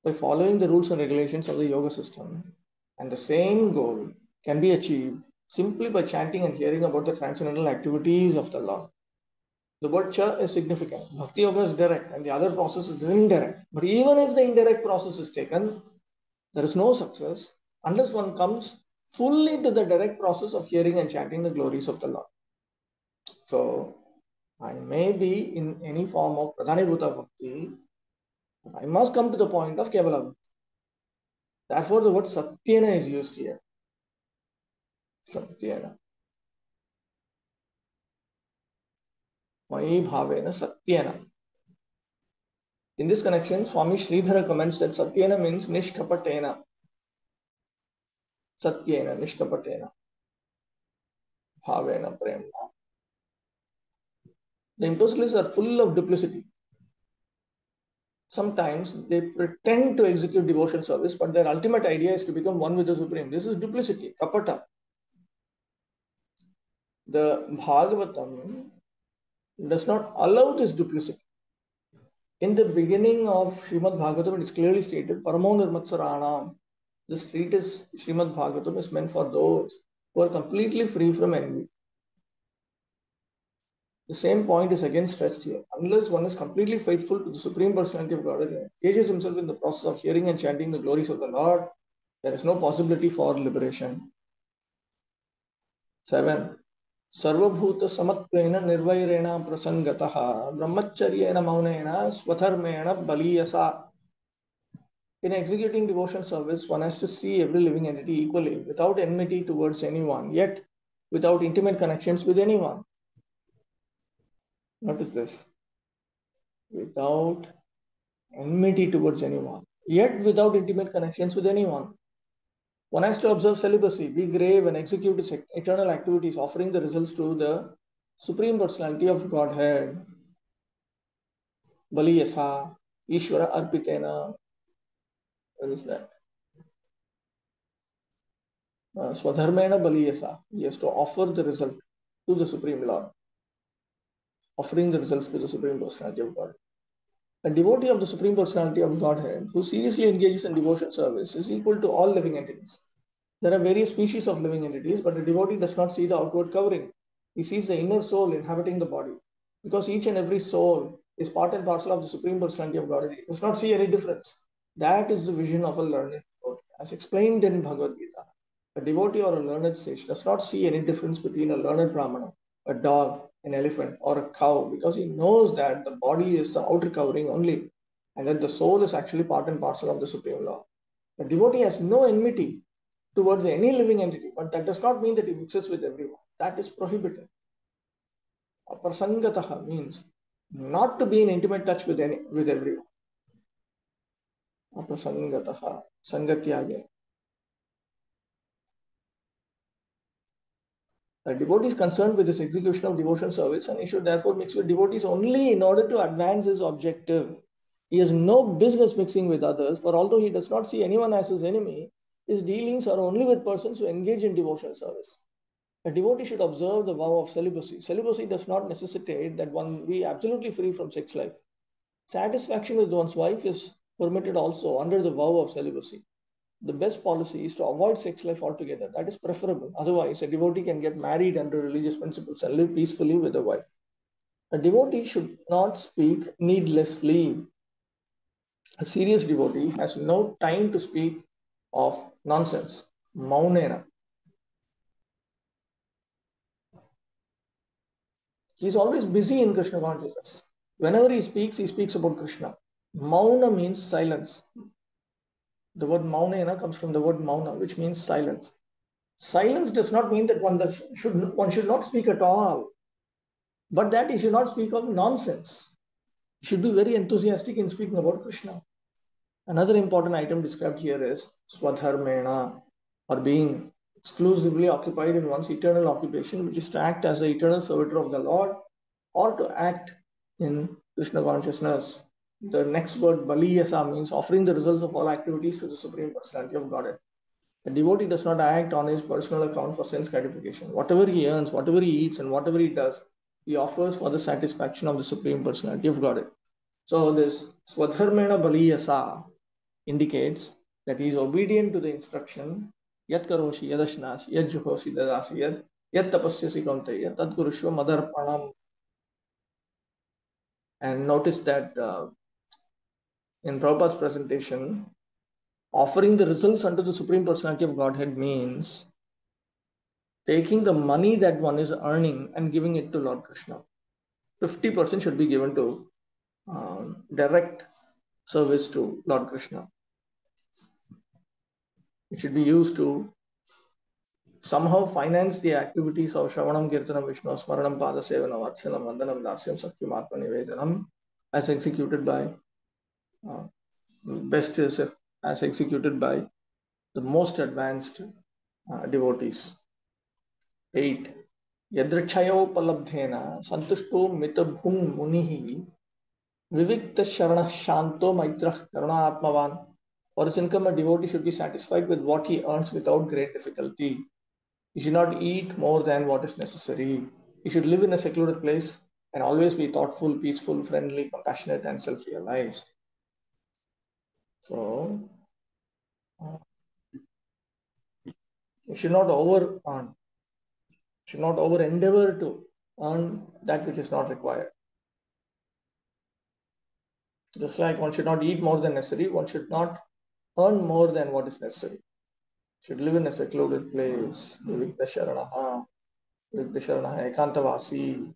by following the rules and regulations of the yoga system, and the same goal can be achieved simply by chanting and hearing about the transcendental activities of the Lord. The word cha is significant. Bhakti Yoga is direct and the other process is indirect. But even if the indirect process is taken, there is no success unless one comes fully to the direct process of hearing and chanting the glories of the Lord. So, I may be in any form of Pradhanibhuta Bhakti, but I must come to the point of Kevala Bhakti. Therefore, the word Satyena is used here. Satyena. Mai Bhavena Satyena. In this connection, Swami Sridhara comments that Satyena means Nishkapatena. Satyena, Nishkapatena. Bhavena, Premna. The impersonalists are full of duplicity. Sometimes they pretend to execute devotion service, but their ultimate idea is to become one with the Supreme. This is duplicity, kapata. The Bhagavatam does not allow this duplicity. In the beginning of Srimad Bhagavatam, it is clearly stated, Paramo Nirmatsaranam. This treatise, Srimad Bhagavatam, is meant for those who are completely free from envy. The same point is again stressed here. Unless one is completely faithful to the Supreme Personality of Godhead and engages himself in the process of hearing and chanting the glories of the Lord, there is no possibility for liberation. 7. Sarvabhuta samatvena nirvairena prasangataha brahmacharyena maunena swadharmena baliyasa. In executing devotion service, one has to see every living entity equally, without enmity towards anyone, yet without intimate connections with anyone. What is this? Without enmity towards anyone, yet without intimate connections with anyone. One has to observe celibacy, be grave, and execute its eternal activities, offering the results to the Supreme Personality of Godhead. Baliyasa, Ishvara Arpitena. What is that? Swadharmena Baliyasa. He has to offer the result to the Supreme Lord, offering the results to the Supreme Personality of God. A devotee of the Supreme Personality of Godhead who seriously engages in devotion service is equal to all living entities. There are various species of living entities, but the devotee does not see the outward covering. He sees the inner soul inhabiting the body. Because each and every soul is part and parcel of the Supreme Personality of Godhead, he does not see any difference. That is the vision of a learned devotee. As explained in Bhagavad Gita, a devotee or a learned sage does not see any difference between a learned Brahmana, a dog, an elephant, or a cow, because he knows that the body is the outer covering only, and that the soul is actually part and parcel of the Supreme Lord. A devotee has no enmity towards any living entity, but that does not mean that he mixes with everyone. That is prohibited. Aprasangataha means not to be in intimate touch with everyone. Aprasangataha, sangatyage. A devotee is concerned with his execution of devotion service, and he should therefore mix with devotees only in order to advance his objective. He has no business mixing with others, for although he does not see anyone as his enemy, his dealings are only with persons who engage in devotional service. A devotee should observe the vow of celibacy. Celibacy does not necessitate that one be absolutely free from sex life. Satisfaction with one's wife is permitted also under the vow of celibacy. The best policy is to avoid sex life altogether. That is preferable. Otherwise, a devotee can get married under religious principles and live peacefully with a wife. A devotee should not speak needlessly. A serious devotee has no time to speak of nonsense. Maunena. He is always busy in Krishna consciousness. Whenever he speaks about Krishna. Mauna means silence. The word maunena comes from the word mauna, which means silence. Silence does not mean that one should not speak at all, but that he should not speak of nonsense. He should be very enthusiastic in speaking about Krishna. Another important item described here is swadharmena, or being exclusively occupied in one's eternal occupation, which is to act as the eternal servitor of the Lord, or to act in Krishna consciousness. The next word, baliyasa, means offering the results of all activities to the Supreme Personality of Godhead. A devotee does not act on his personal account for sense gratification. Whatever he earns, whatever he eats, and whatever he does, he offers for the satisfaction of the Supreme Personality of Godhead. So this swadharmena baliyasa indicates that he is obedient to the instruction yat karoshi yadashnashi yat juhosi dadasi yat tapasyasi kaunteya tat kurushva madarpanam. And notice that in Prabhupada's presentation, offering the results unto the Supreme Personality of Godhead means taking the money that one is earning and giving it to Lord Krishna. 50% should be given to direct service to Lord Krishna. It should be used to somehow finance the activities of Shravanam, Kirtanam, Vishnu, Smaranam, Pada Sevanam, Archanam, Vandanam, Dasyam, Sakyam, Atma Nivedanam, as executed by best is as executed by the most advanced devotees. 8. Yadrchayopalabdhena santushto mitabhung munihi vivikta sharana shanto maitrah karuna atmavan. For his income, a devotee should be satisfied with what he earns without great difficulty. He should not eat more than what is necessary. He should live in a secluded place and always be thoughtful, peaceful, friendly, compassionate, and self-realized. So, you should not over earn. Should not over endeavor to earn that which is not required. Just like one should not eat more than necessary, one should not earn more than what is necessary. Should live in a secluded place. Vivikta sharanaha, ekantavasi.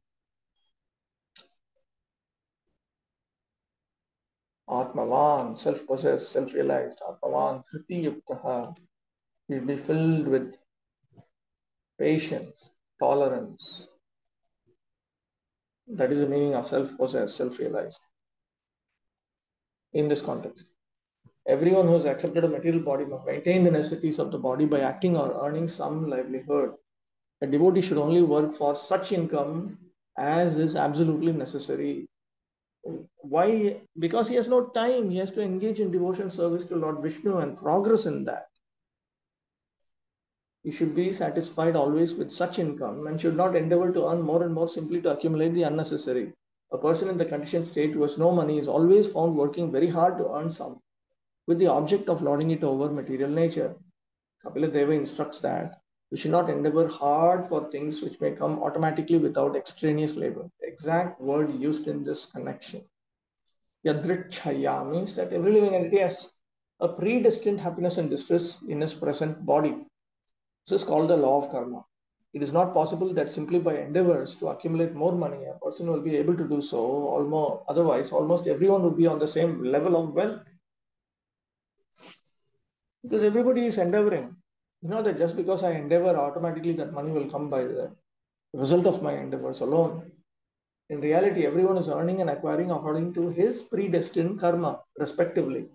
Atmavan, self-possessed, self-realized. Atmavan, dhriti yuktaha. He should be filled with patience, tolerance. That is the meaning of self-possessed, self-realized. In this context, everyone who has accepted a material body must maintain the necessities of the body by acting or earning some livelihood. A devotee should only work for such income as is absolutely necessary. Why? Because he has no time. He has to engage in devotion service to Lord Vishnu and progress in that. He should be satisfied always with such income and should not endeavor to earn more and more simply to accumulate the unnecessary. A person in the conditioned state who has no money is always found working very hard to earn some, with the object of lording it over material nature. Kapila Deva instructs that we should not endeavor hard for things which may come automatically without extraneous labor. The exact word used in this connection. Yadrichaya means that every living entity has a predestined happiness and distress in his present body. This is called the law of karma. It is not possible that simply by endeavors to accumulate more money, a person will be able to do so. Otherwise, almost everyone would be on the same level of wealth. Because everybody is endeavoring. You know that just because I endeavor, automatically that money will come by the result of my endeavors alone. In reality, everyone is earning and acquiring according to his predestined karma, respectively.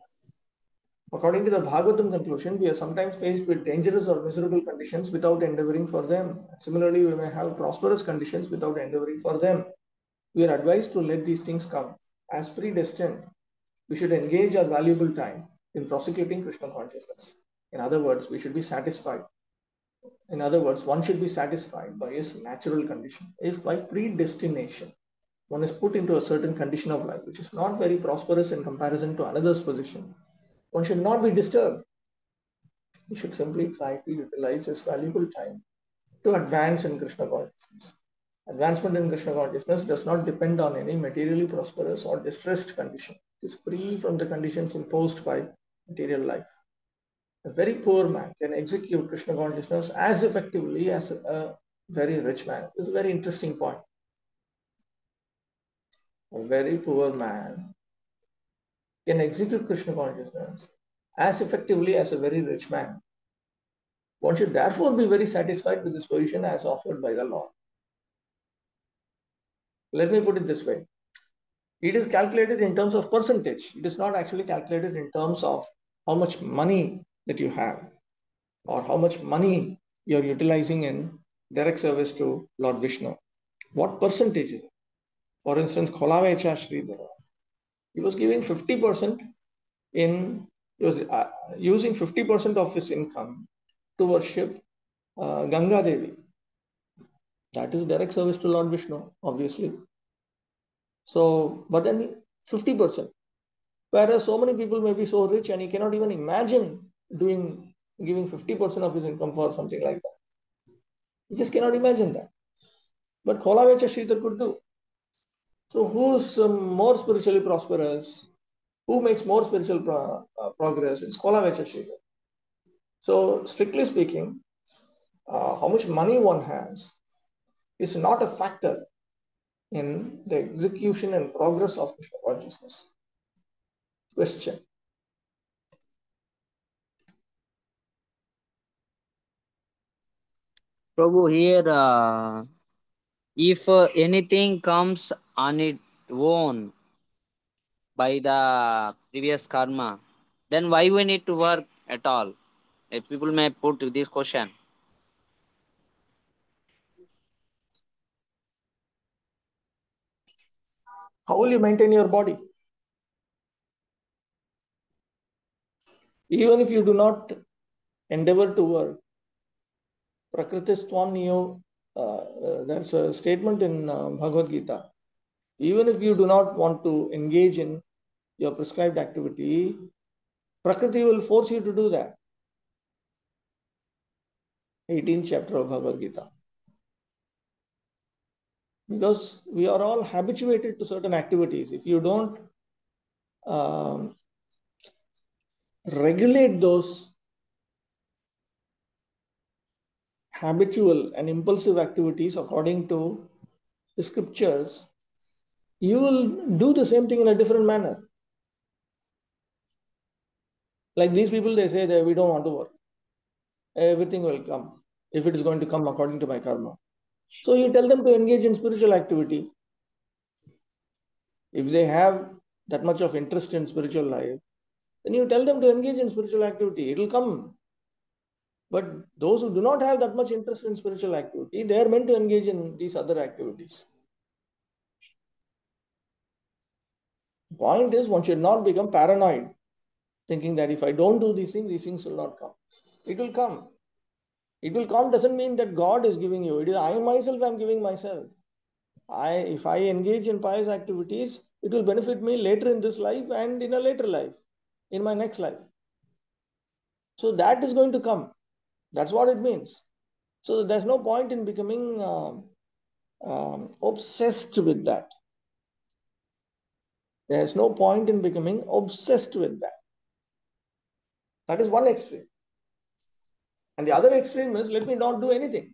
According to the Bhagavatam conclusion, we are sometimes faced with dangerous or miserable conditions without endeavoring for them. Similarly, we may have prosperous conditions without endeavoring for them. We are advised to let these things come. As predestined, we should engage our valuable time in prosecuting Krishna consciousness. In other words, we should be satisfied. In other words, one should be satisfied by his natural condition. If by predestination, one is put into a certain condition of life, which is not very prosperous in comparison to another's position, one should not be disturbed. He should simply try to utilize his valuable time to advance in Krishna consciousness. Advancement in Krishna consciousness does not depend on any materially prosperous or distressed condition. It is free from the conditions imposed by material life. A very poor man can execute Krishna consciousness as effectively as a very rich man. This is a very interesting point. A very poor man can execute Krishna consciousness as effectively as a very rich man. One should therefore be very satisfied with this position as offered by the Lord. Let me put it this way. It is calculated in terms of percentage. It is not actually calculated in terms of how much money that you have or how much money you are utilizing in direct service to Lord Vishnu. What percentage is it? For instance, Kholavecha Sridhara. He was giving 50% he was using 50% of his income to worship Ganga Devi. That is direct service to Lord Vishnu, obviously. So, but then 50%. Whereas so many people may be so rich and he cannot even imagine giving 50% of his income for something like that. He just cannot imagine that. But Kholavecha Sridhar could do. So who's more spiritually prosperous? Who makes more spiritual progress? It's Kholavecha Sridhar. So strictly speaking, how much money one has is not a factor in the execution and progress of Krishna consciousness. Question. Prabhu, here, if anything comes on its own by the previous karma, then why we need to work at all? People may put this question. How will you maintain your body? Even if you do not endeavor to work, Prakriti-stvam niyo, there's a statement in Bhagavad Gita. Even if you do not want to engage in your prescribed activity, Prakriti will force you to do that. 18th chapter of Bhagavad Gita. Because we are all habituated to certain activities. If you don't regulate those habitual and impulsive activities according to the scriptures, you will do the same thing in a different manner. Like these people, they say that we don't want to work. Everything will come if it is going to come according to my karma. So you tell them to engage in spiritual activity. If they have that much of interest in spiritual life, then you tell them to engage in spiritual activity. It will come. But those who do not have that much interest in spiritual activity, they are meant to engage in these other activities. The point is, one should not become paranoid, thinking that if I don't do these things will not come. It will come. It will come doesn't mean that God is giving you. It is I myself am giving myself. If I engage in pious activities, it will benefit me later in this life and in a later life, in my next life. So that is going to come. That's what it means. So there's no point in becoming obsessed with that. There's no point in becoming obsessed with that. That is one extreme. And the other extreme is, let me not do anything.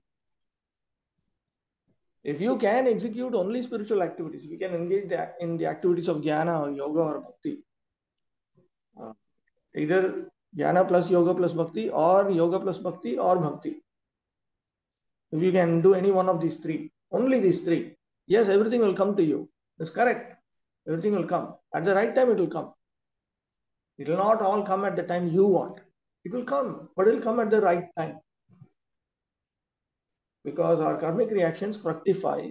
If you can execute only spiritual activities, if you can engage in the activities of jnana or yoga or bhakti, either jnana plus yoga plus bhakti or yoga plus bhakti or bhakti. If you can do any one of these three, only these three, yes, everything will come to you. That's correct. Everything will come. At the right time, it will come. It will not all come at the time you want. It will come, but it will come at the right time. Because our karmic reactions fructify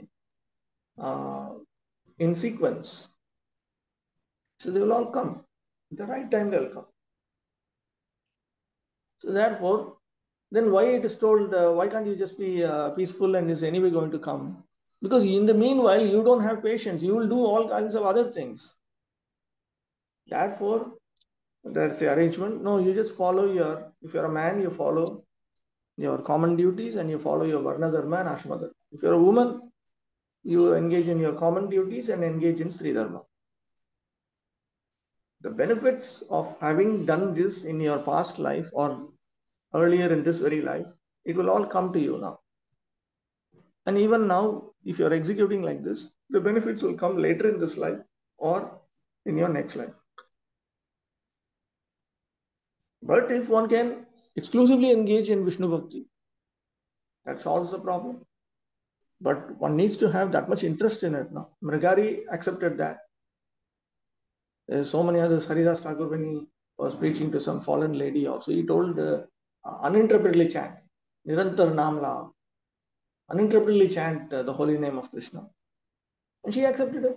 in sequence. So they will all come. At the right time, they will come. So therefore, then why it is told, why can't you just be peaceful and is anyway going to come? Because in the meanwhile, you don't have patience. You will do all kinds of other things. Therefore, that's the arrangement. No, you just follow if you're a man, you follow your common duties and you follow your Varna Dharma and Ashma Dharma. If you're a woman, you engage in your common duties and engage in Sri Dharma. The benefits of having done this in your past life or earlier in this very life, it will all come to you now. And even now, if you're executing like this, the benefits will come later in this life or in your next life. But if one can exclusively engage in Vishnu Bhakti, that solves the problem. But one needs to have that much interest in it now. Mrigari accepted that. There's so many others. Haridas Thakur, when he was preaching to some fallen lady also, he told uninterruptedly chant, Nirantar Naam La, uninterruptedly chant the holy name of Krishna. And she accepted it.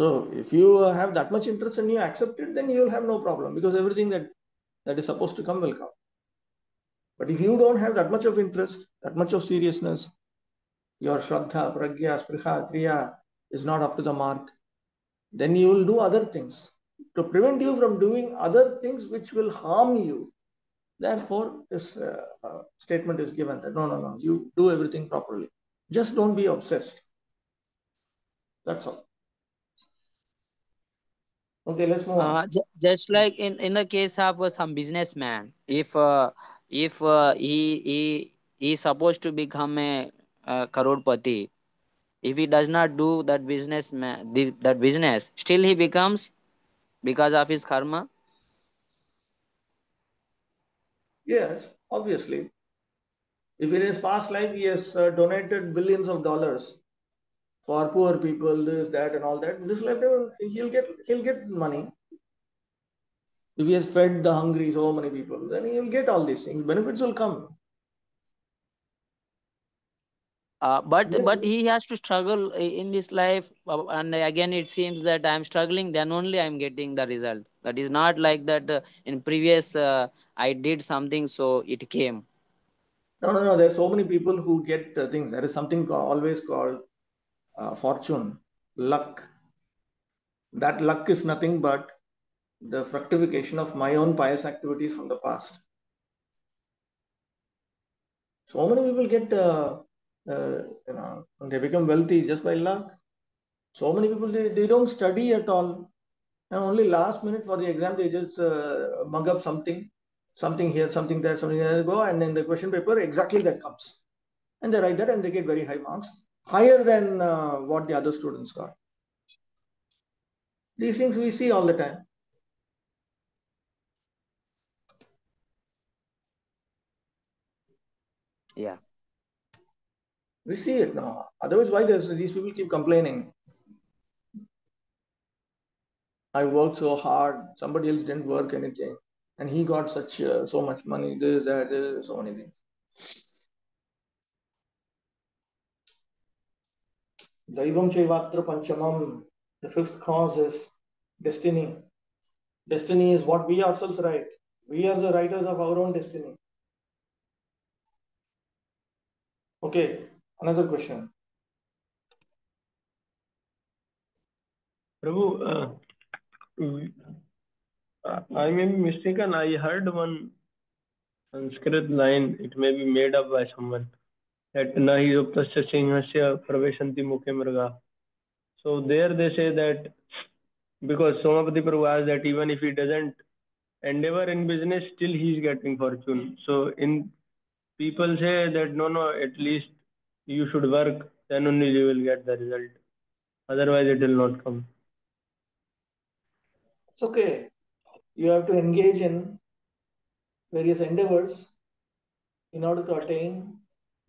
So if you have that much interest and you accept it, then you will have no problem, because everything that is supposed to come will come. But if you don't have that much of interest, that much of seriousness, your shraddha, pragya, spriha, kriya is not up to the mark, then you will do other things to prevent you from doing other things which will harm you. Therefore, this statement is given that no, you do everything properly. Just don't be obsessed. That's all. Okay, let's move on. Just like in the case of some businessman, if he is supposed to become a crorepati, if he does not do that that business, still he becomes because of his karma. Yes, obviously. If in his past life he has donated billions of dollars for poor people, this, that, and all that, in this lifetime he'll get money. If he has fed the hungry so many people, then he will get all these things. Benefits will come. But he has to struggle in this life, and again it seems that I am struggling, then only I am getting the result. That is not like that in previous I did something so it came. No. There's so many people who get things. There is something always called fortune, luck. That luck is nothing but the fructification of my own pious activities from the past. So many people get, they become wealthy just by luck. So many people, they don't study at all. And only last minute for the exam, they just mug up something here, something there, something there, go, and then the question paper, exactly that comes. And they write that and they get very high marks, higher than what the other students got. These things we see all the time. Yeah. We see it now. Otherwise, why does these people keep complaining? I worked so hard, somebody else didn't work anything, and he got such so much money, this, that, this, so many things. Daivam Chaivatra Panchamam. The fifth cause is destiny. Destiny is what we ourselves write. We are the writers of our own destiny. Okay, another question. Prabhu, I may be mistaken. I heard one Sanskrit line. It may be made up by someone. That nahi yuktasya sinhasya praveshanti mukhe mrga. So there they say that because Somapati Prabhu asked that even if he doesn't endeavor in business, still he is getting fortune. So in people say that no, at least you should work, then only you will get the result. Otherwise, it will not come. It's okay. You have to engage in various endeavors in order to attain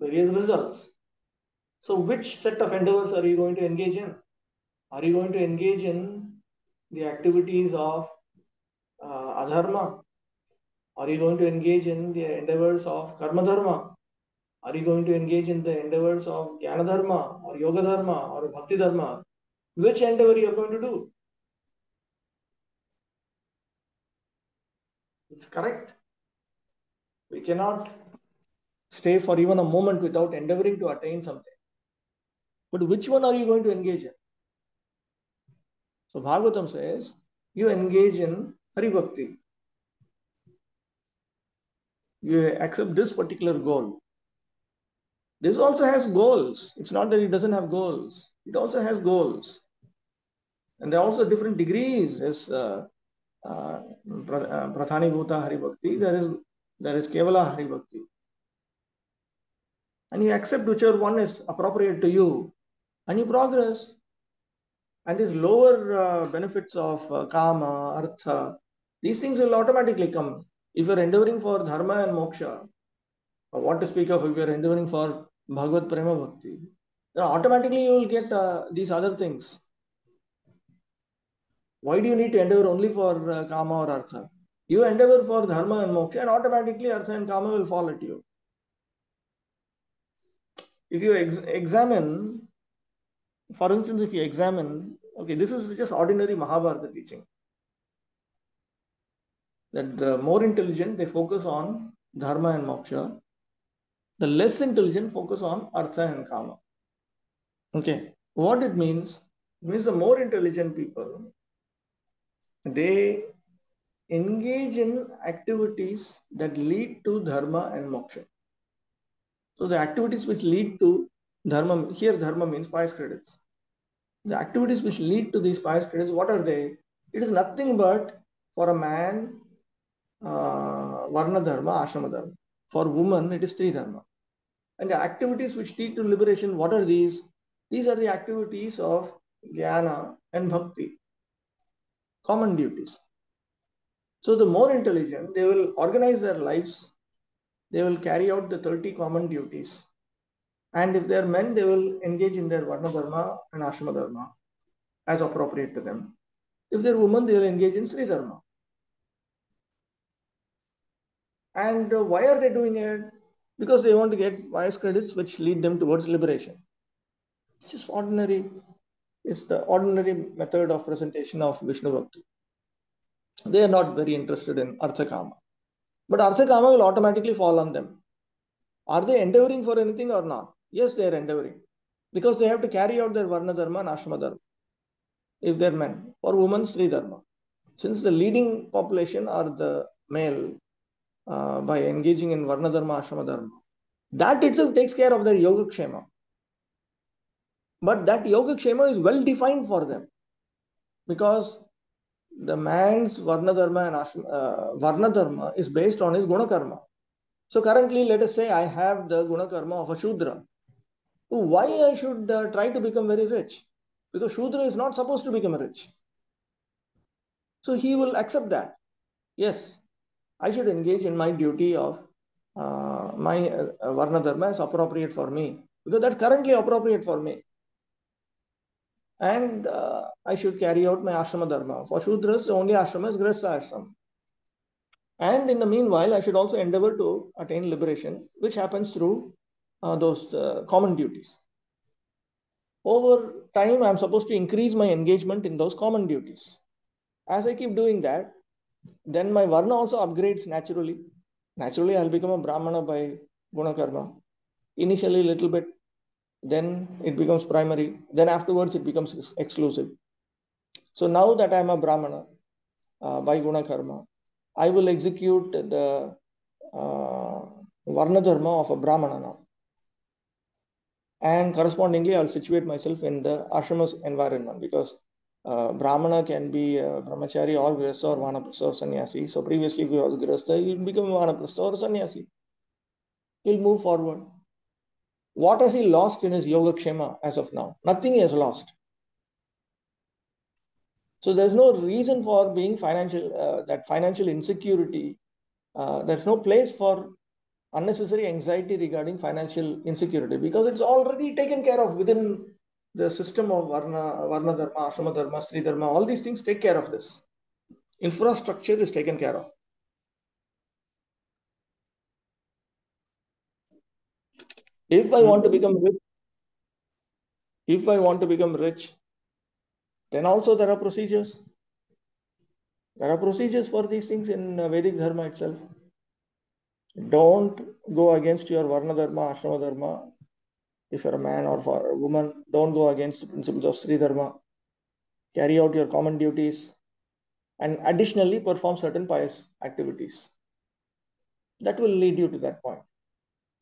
various results. So, which set of endeavors are you going to engage in? Are you going to engage in the activities of adharma? Are you going to engage in the endeavors of karma dharma? Are you going to engage in the endeavors of jnana dharma or yoga dharma or bhakti dharma? Which endeavor you are going to do? It's correct. We cannot stay for even a moment without endeavoring to attain something. But which one are you going to engage in? So Bhagavatam says, you engage in Hari Bhakti. You accept this particular goal. This also has goals. It's not that it doesn't have goals. It also has goals. And there are also different degrees. As Prathani Bhuta Hari Bhakti, there is Kevala Hari Bhakti. And you accept whichever one is appropriate to you, and you progress. And these lower benefits of kama, artha, these things will automatically come. If you're endeavoring for dharma and moksha, or what to speak of if you're endeavoring for Bhagavad Prema Bhakti, then automatically you will get these other things. Why do you need to endeavor only for kama or artha? You endeavor for dharma and moksha, and automatically artha and kama will fall at you. If you examine, for instance, if you examine Okay, this is just ordinary Mahabharata teaching. That the more intelligent, they focus on dharma and moksha. The less intelligent focus on artha and kama. Okay, what it means? It means the more intelligent people, they engage in activities that lead to dharma and moksha. So the activities which lead to dharma, here dharma means pious credits. The activities which lead to these pious credits, what are they? It is nothing but for a man, varna dharma, ashrama dharma. For woman, it is three dharma. And the activities which lead to liberation, what are these? These are the activities of jnana and bhakti, common duties. So the more intelligent, they will organize their lives, they will carry out the 30 common duties. And if they are men, they will engage in their varna dharma and ashrama dharma as appropriate to them. If they're women, they will engage in Sri Dharma. And why are they doing it? Because they want to get pious credits which lead them towards liberation. It's just ordinary, it's the ordinary method of presentation of Vishnu Bhakti. They are not very interested in Artha Kama. But Artha Kama will automatically fall on them. Are they endeavoring for anything or not? Yes, they are endeavoring. Because they have to carry out their Varna Dharma and Ashrama Dharma. If they're men. For women, Sri Dharma. Since the leading population are the male, by engaging in Varna Dharma, Ashrama Dharma, that itself takes care of their Yoga Kshema. But that Yoga Kshema is well defined for them. Because the man's Varna Dharma and Varna Dharma is based on his Guna Karma. So currently, let us say I have the Guna Karma of a Shudra. Why I should try to become very rich? Because Shudra is not supposed to become rich. So he will accept that. Yes, I should engage in my duty of my Varna Dharma is appropriate for me. Because that's currently appropriate for me. And I should carry out my Ashrama Dharma. For Shudras, the only Ashrama is Grihastha Ashrama. And in the meanwhile, I should also endeavor to attain liberation, which happens through those common duties. Over time, I'm supposed to increase my engagement in those common duties. As I keep doing that, then my Varna also upgrades naturally. Naturally, I'll become a Brahmana by Guna Karma. Initially, a little bit, then it becomes primary, then afterwards it becomes exclusive. So now that I'm a Brahmana by Guna Karma, I will execute the Varna Dharma of a Brahmana now. And correspondingly, I'll situate myself in the ashrama's environment because Brahmana can be brahmachari or grihastha or vanaprastha or sannyasi. So previously, if he was grihastha, he'll become vanaprastha or sannyasi. He'll move forward. What has he lost in his yoga kshema as of now? Nothing he has lost. So there's no reason for being that financial insecurity. There's no place for unnecessary anxiety regarding financial insecurity because it's already taken care of within the system of Varna Dharma, Ashrama Dharma, Sri Dharma. All these things take care of this. Infrastructure is taken care of. If I want to become rich, then also there are procedures. There are procedures for these things in Vedic Dharma itself. Don't go against your Varna Dharma, Ashrama Dharma. If you're a man or for a woman, don't go against the principles of Sri Dharma. Carry out your common duties and additionally perform certain pious activities. That will lead you to that point.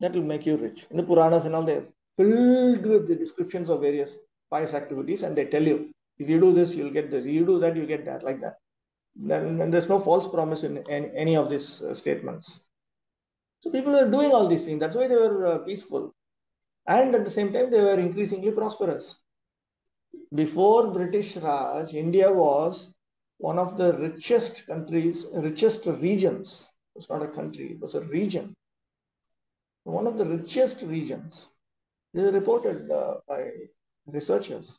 That will make you rich. In the Puranas and all, they're filled with the descriptions of various pious activities, and they tell you, if you do this, you'll get this. If you do that, you get that, like that. Then there's no false promise in any of these statements. So people were doing all these things. That's why they were peaceful. And at the same time, they were increasingly prosperous. Before British Raj, India was one of the richest countries, richest regions. It's not a country, it was a region. One of the richest regions. This is reported by researchers.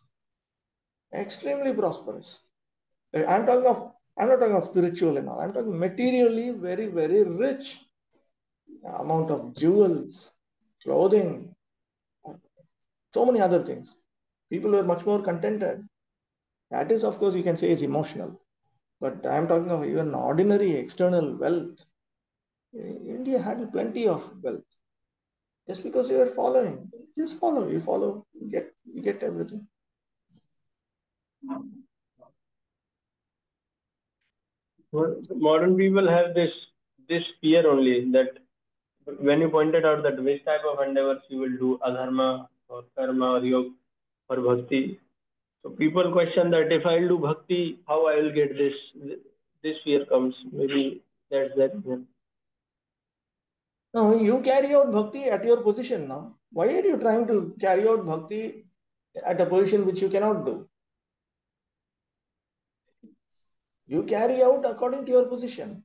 Extremely prosperous. I'm not talking of spiritual and all. I'm talking materially very, very rich. Amount of jewels, clothing, so many other things. People were much more contented. That is, of course, you can say is emotional. But I am talking of even ordinary external wealth. India had plenty of wealth. Just because you are following, just follow. You follow, you get everything. Modern people have this fear only, that when you pointed out that which type of endeavors you will do, adharma or karma or yoga or bhakti. So people question that if I'll do bhakti, how I will get this? This fear comes. Maybe that's that. No, you carry out bhakti at your position now. Why are you trying to carry out bhakti at a position which you cannot do? You carry out according to your position.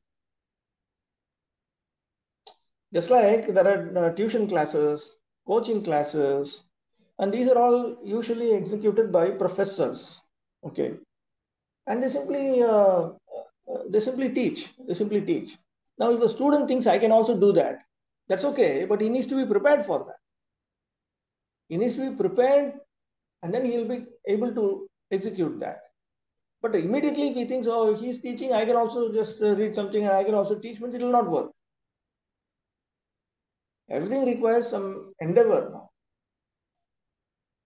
Just like there are tuition classes, coaching classes, and these are all usually executed by professors. Okay, and they simply teach. They simply teach. Now, if a student thinks I can also do that, that's okay, but he needs to be prepared for that. He needs to be prepared, and then he will be able to execute that. But immediately, if he thinks, oh, he's teaching, I can also just read something and I can also teach, means it will not work. Everything requires some endeavor now.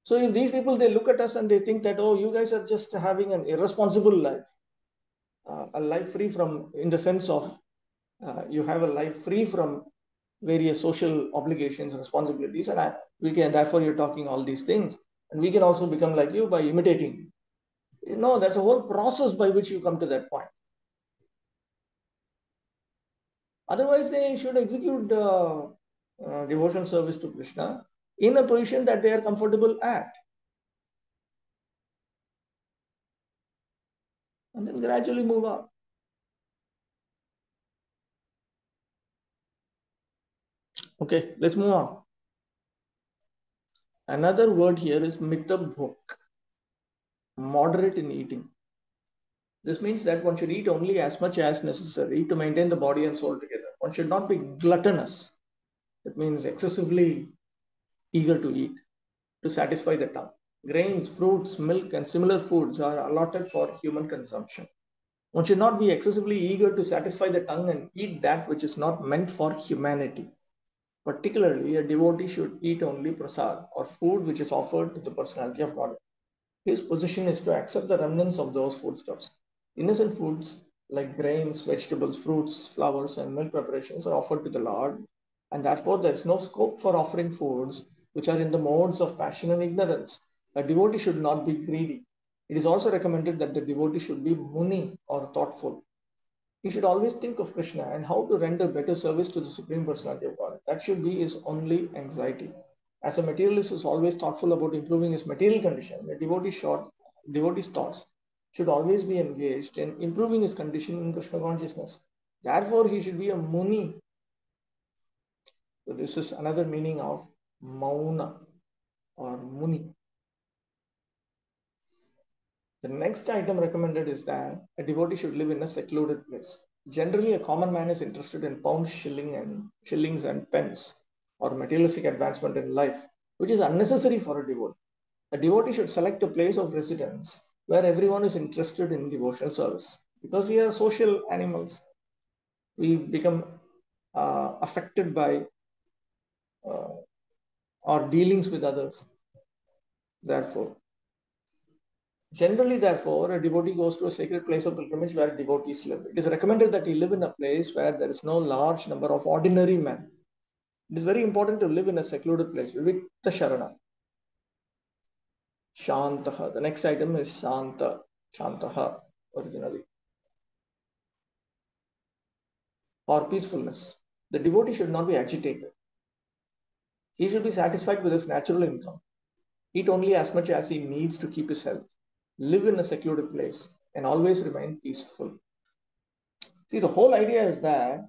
So if these people, they look at us and they think that, oh, you guys are just having an irresponsible life, a life free from, in the sense of you have a life free from various social obligations, responsibilities, and we can, therefore you're talking all these things, and we can also become like you by imitating you. No, that's a whole process by which you come to that point. Otherwise, they should execute devotional service to Krishna in a position that they are comfortable at. And then gradually move up. Okay, let's move on. Another word here is mitabhok, moderate in eating. This means that one should eat only as much as necessary to maintain the body and soul together. One should not be gluttonous. It means excessively eager to eat, to satisfy the tongue. Grains, fruits, milk, and similar foods are allotted for human consumption. One should not be excessively eager to satisfy the tongue and eat that which is not meant for humanity. Particularly, a devotee should eat only prasad, or food which is offered to the personality of God. His position is to accept the remnants of those foodstuffs. Innocent foods like grains, vegetables, fruits, flowers, and milk preparations are offered to the Lord, and therefore there is no scope for offering foods which are in the modes of passion and ignorance. A devotee should not be greedy. It is also recommended that the devotee should be muni, or thoughtful. He should always think of Krishna and how to render better service to the Supreme Personality of God. That should be his only anxiety. As a materialist is always thoughtful about improving his material condition, a devotee's thoughts should always be engaged in improving his condition in Krishna consciousness. Therefore, he should be a muni. So this is another meaning of mauna or muni. The next item recommended is that a devotee should live in a secluded place. Generally, a common man is interested in pounds, shillings and pence, or materialistic advancement in life, which is unnecessary for a devotee. A devotee should select a place of residence where everyone is interested in devotional service. Because we are social animals, we become affected by our dealings with others. Generally, therefore, a devotee goes to a sacred place of pilgrimage where devotees live. It is recommended that he live in a place where there is no large number of ordinary men. It is very important to live in a secluded place. Vivikta Sharana. Shantaha. The next item is Shanta. Shantaha, originally. Or peacefulness. The devotee should not be agitated. He should be satisfied with his natural income. Eat only as much as he needs to keep his health. Live in a secluded place and always remain peaceful. See, the whole idea is that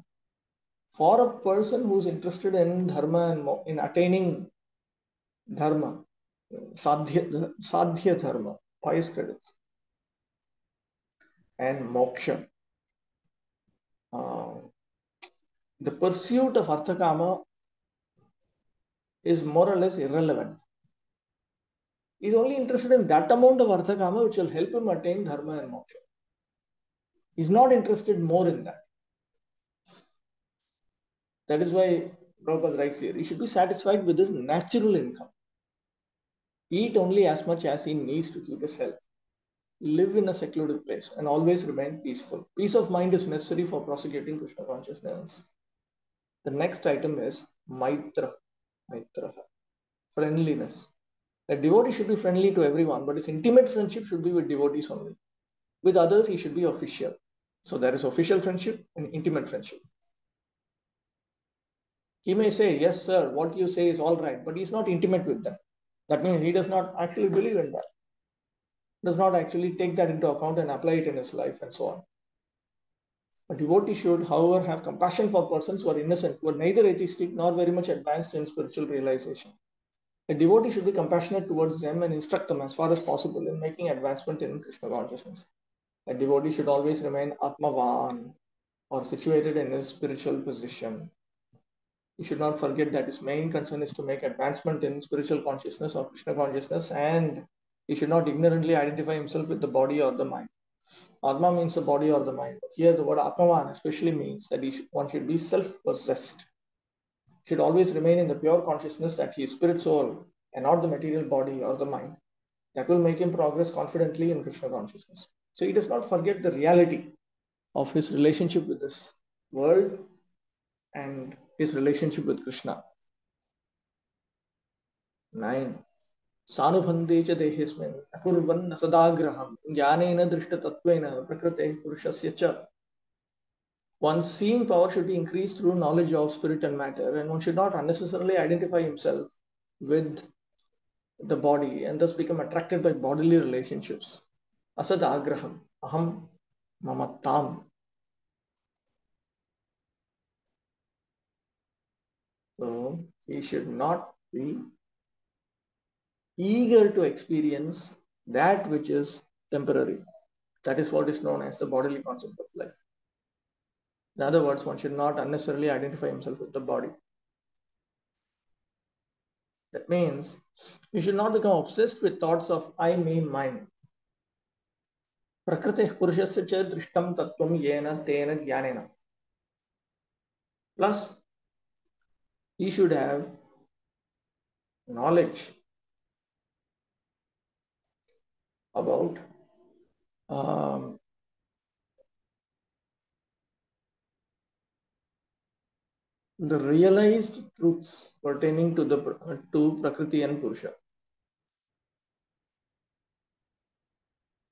for a person who's interested in dharma and in attaining dharma, sadhya dharma, pious credits, and moksha, the pursuit of arthakama is more or less irrelevant. He's only interested in that amount of Artha Kama which will help him attain Dharma and Moksha. He's not interested more in that. That is why Prabhupada writes here, he should be satisfied with his natural income. Eat only as much as he needs to keep his health. Live in a secluded place and always remain peaceful. Peace of mind is necessary for prosecuting Krishna consciousness. The next item is Maitra. Maitra. Friendliness. A devotee should be friendly to everyone, but his intimate friendship should be with devotees only. With others, he should be official. So there is official friendship and intimate friendship. He may say, yes, sir, what you say is all right, but he's not intimate with them. That means he does not actually believe in that, does not actually take that into account and apply it in his life and so on. A devotee should, however, have compassion for persons who are innocent, who are neither atheistic nor very much advanced in spiritual realization. A devotee should be compassionate towards them and instruct them as far as possible in making advancement in Krishna consciousness. A devotee should always remain Atmavan, or situated in his spiritual position. He should not forget that his main concern is to make advancement in spiritual consciousness or Krishna consciousness, and he should not ignorantly identify himself with the body or the mind. Atma means the body or the mind. Here the word Atmavan especially means that one should be self-possessed. Should always remain in the pure consciousness that he is spirit soul and not the material body or the mind. That will make him progress confidently in Krishna consciousness. So he does not forget the reality of his relationship with this world and his relationship with Krishna. 9. Sanubhandhe cha dehismin akurvan sadagraham jnanena drishtatattvena prakrite purushasya cha. One's seeing power should be increased through knowledge of spirit and matter, and one should not unnecessarily identify himself with the body and thus become attracted by bodily relationships. Asad agraham, aham mamattam. So he should not be eager to experience that which is temporary. That is what is known as the bodily concept of life. In other words, one should not unnecessarily identify himself with the body. That means you should not become obsessed with thoughts of I, me, mine. Prakriti purushasya cha drishtam tattvam yena tena jnanena. Plus, he should have knowledge about the realized truths pertaining to Prakriti and Purusha.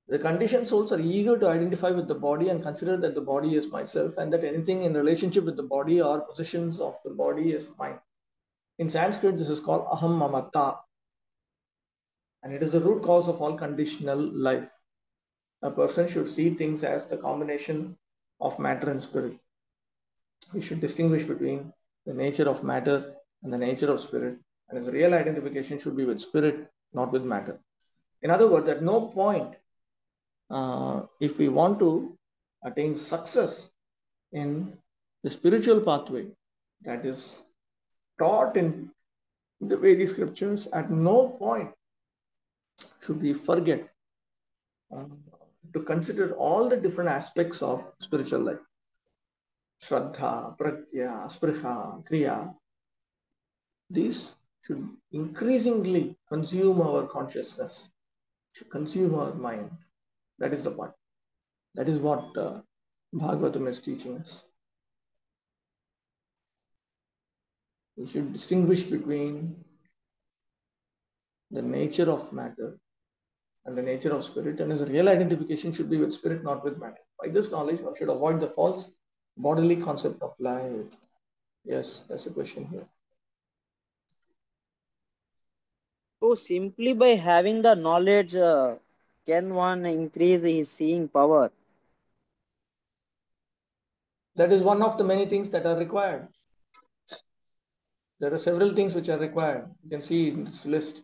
The conditioned souls are eager to identify with the body and consider that the body is myself and that anything in relationship with the body or possessions of the body is mine. In Sanskrit, this is called aham mamata, and it is the root cause of all conditional life. A person should see things as the combination of matter and spirit. He should distinguish between the nature of matter and the nature of spirit, and his real identification should be with spirit, not with matter. In other words, at no point, if we want to attain success in the spiritual pathway that is taught in the Vedic scriptures, at no point should we forget to consider all the different aspects of spiritual life. Shraddha, Pragya, Spriha, Kriya. These should increasingly consume our consciousness, should consume our mind. That is the point. That is what Bhagavatam is teaching us. We should distinguish between the nature of matter and the nature of spirit, and his real identification should be with spirit, not with matter. By this knowledge, one should avoid the false bodily concept of life. Yes, that's a question here. So simply by having the knowledge, can one increase his seeing power? That is one of the many things that are required. There are several things which are required. You can see in this list.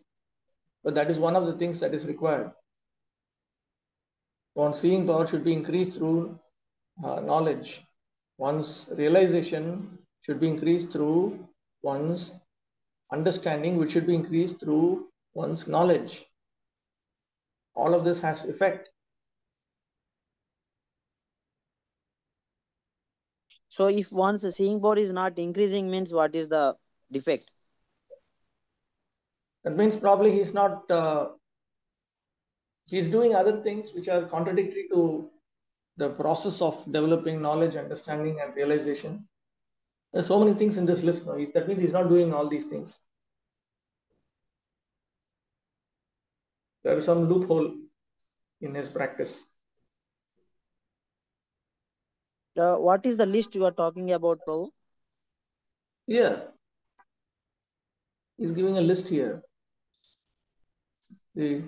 But that is one of the things that is required. One's seeing power should be increased through knowledge. One's realization should be increased through one's understanding, which should be increased through one's knowledge. all of this has effect. So if one's seeing power is not increasing, means what is the defect? That means probably he's not, he's doing other things which are contradictory to the process of developing knowledge, understanding, and realization. There's so many things in this list. No? That means he's not doing all these things. There is some loophole in his practice. What is the list you are talking about, Prabhu? Yeah, he's giving a list here. See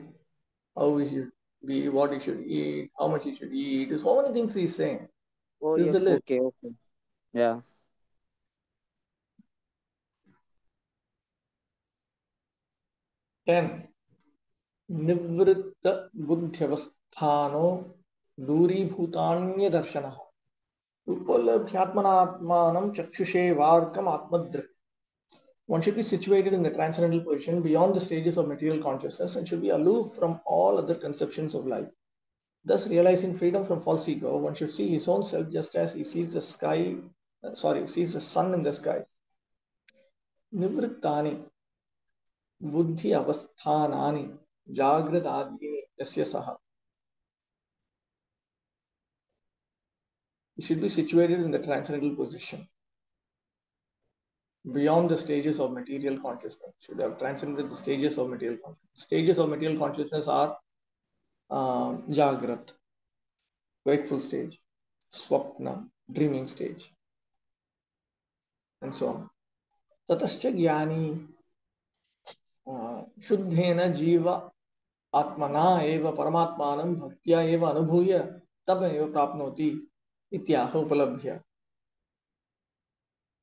how he should be, what he should eat, how much he should eat. There's so many things he's saying. Oh, This is yeah. the list. Okay, okay. Yeah. 10. निवृत्त बुद्ध्यवस्थानो दूरीभूतान्य दर्शनः उपलभ्यात्मनात्मानं चक्षुषे वार्कम आत्मदृक्. One should be situated in the transcendental position beyond the stages of material consciousness and should be aloof from all other conceptions of life. Thus, realizing freedom from false ego, one should see his own self just as he sees the sky, sees the sun in the sky. Nivrittani buddhi avasthanani jagratadini yasya saha. He should be situated in the transcendental position beyond the stages of material consciousness. Should have transcended the stages of material consciousness. Stages of material consciousness are Jagrat, wakeful stage, Swapna, dreaming stage, and so on. Tatascha Jnani Shuddhena Jiva Atmana eva Paramatmanam Bhaktya eva Anubhuya Tab eva Prapnoti Ityaha Upalabhya.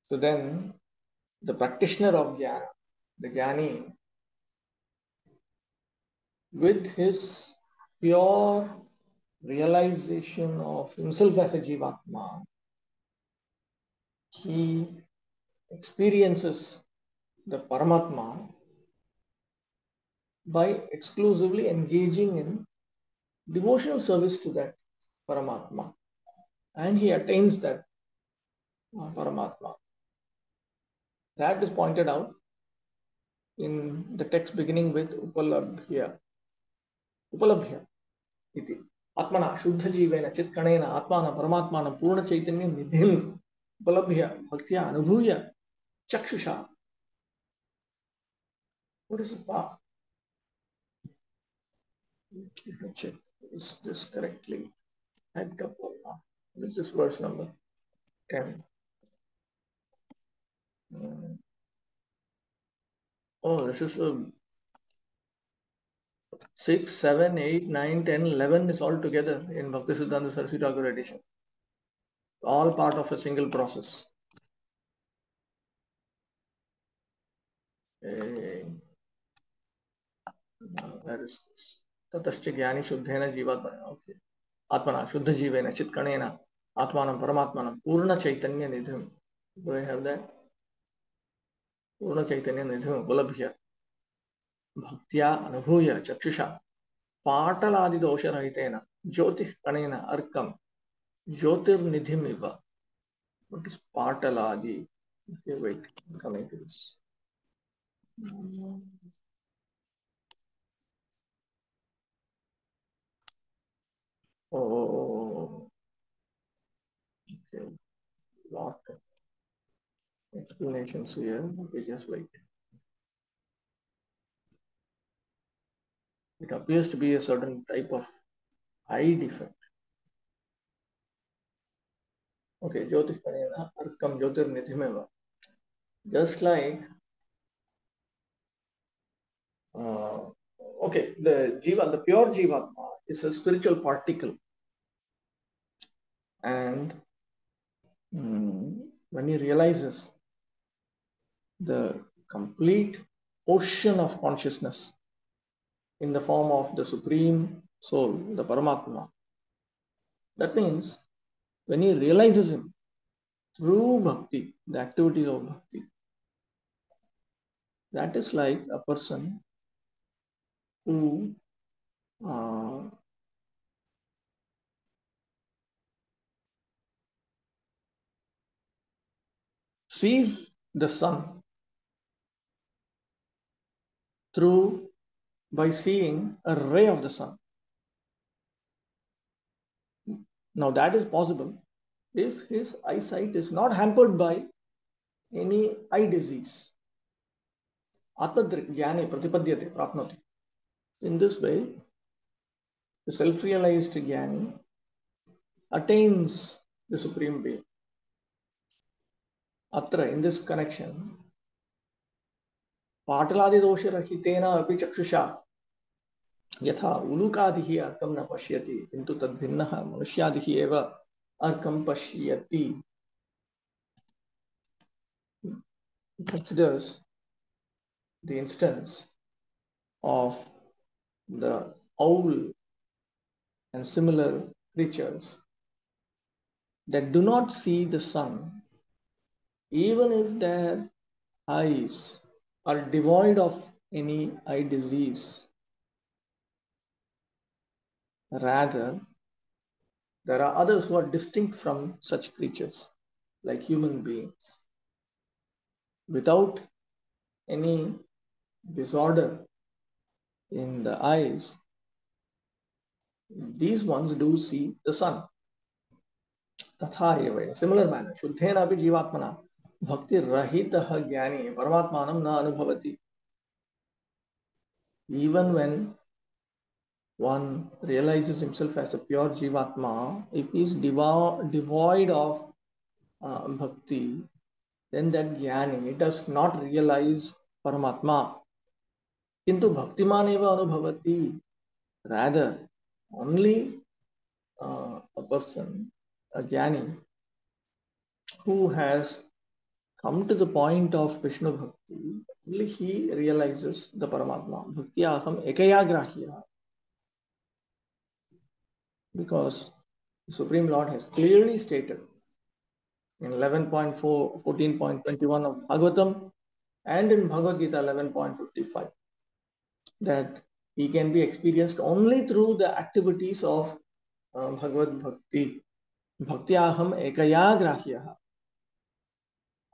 So then, the practitioner of Jnana, the Jnani, with his pure realization of himself as a Jivatma, he experiences the Paramatma by exclusively engaging in devotional service to that Paramatma, and he attains that Paramatma. That is pointed out in the text beginning with Upalabhya. Upalabhya iti. Atmana Shuddha Jivena Chitkanena Atmana Paramatmana Purna Chaitanya Nidhim Upalabhya Bhaktya Anubhuya Chakshusha. What is it? Let me check. Is this correctly typed up or not? What is this verse number? 10. Oh, this is 6, 7, 8, 9, 10, 11 is all together in Bhaktisiddhanta Saraswati Thakur edition. All part of a single process. Where is this? Tatascha Jnani Shuddhena Jivatmana. Okay. Atmana Shuddha Jivena Chitkanena Atmanam Paramatmanam Purna Chaitanya Nidhim. Do I have that? Purna Chaitanya Nidhim Upalabhya Bhaktya Anubhuya Chakshusha Pataladi Dosha Rahitena Jyotih Kanena Arkam Jyotir Nidhim Iva. What is Pataladi? Okay, wait, I'm coming to this. Oh, okay. Lot of explanations here. Okay, just wait. It appears to be a certain type of eye defect. Okay, Jyotish Kanena Arkam Jyotir Nidhimeva. Just like okay, the Jiva, the pure Jivatma is a spiritual particle. And when he realizes the complete ocean of consciousness in the form of the Supreme Soul, the Paramatma, that means when he realizes him through bhakti, the activities of bhakti, that is like a person who sees the sun by seeing a ray of the sun. Now that is possible if his eyesight is not hampered by any eye disease. Atmadrigyane pratipadyate prapnoti. In this way, the self-realized Jnani attains the Supreme Being. Atra, in this connection, पाटलादि दोषरहितेन अपि चक्षुषा यथा उलूकादिः अर्कं न पश्यति किन्तु तद्भिन्नः मनुष्यादिः एव अर्कं पश्यति. He considers the instance of the owl and similar creatures that do not see the sun even if their eyes are devoid of any eye disease. Rather, there are others who are distinct from such creatures, like human beings, without any disorder in the eyes. These ones do see the sun. Tatha eva, in a similar manner, Shuddhena api jivatmana bhakti rahitah jnani paramatmanam na anubhavati. Even when one realizes himself as a pure jivatma, if he is devoid of bhakti, then that jnani does not realize paramatma. Kintu bhaktiman eva anubhavati. Rather, only a person, a jnani, who has come to the point of Vishnu Bhakti, only he realizes the Paramatma. Bhakti aham ekaya grahya. Because the Supreme Lord has clearly stated in 11.4, 14.21 of Bhagavatam and in Bhagavad Gita 11.55 that he can be experienced only through the activities of Bhagavad Bhakti. Bhakti aham ekaya grahya.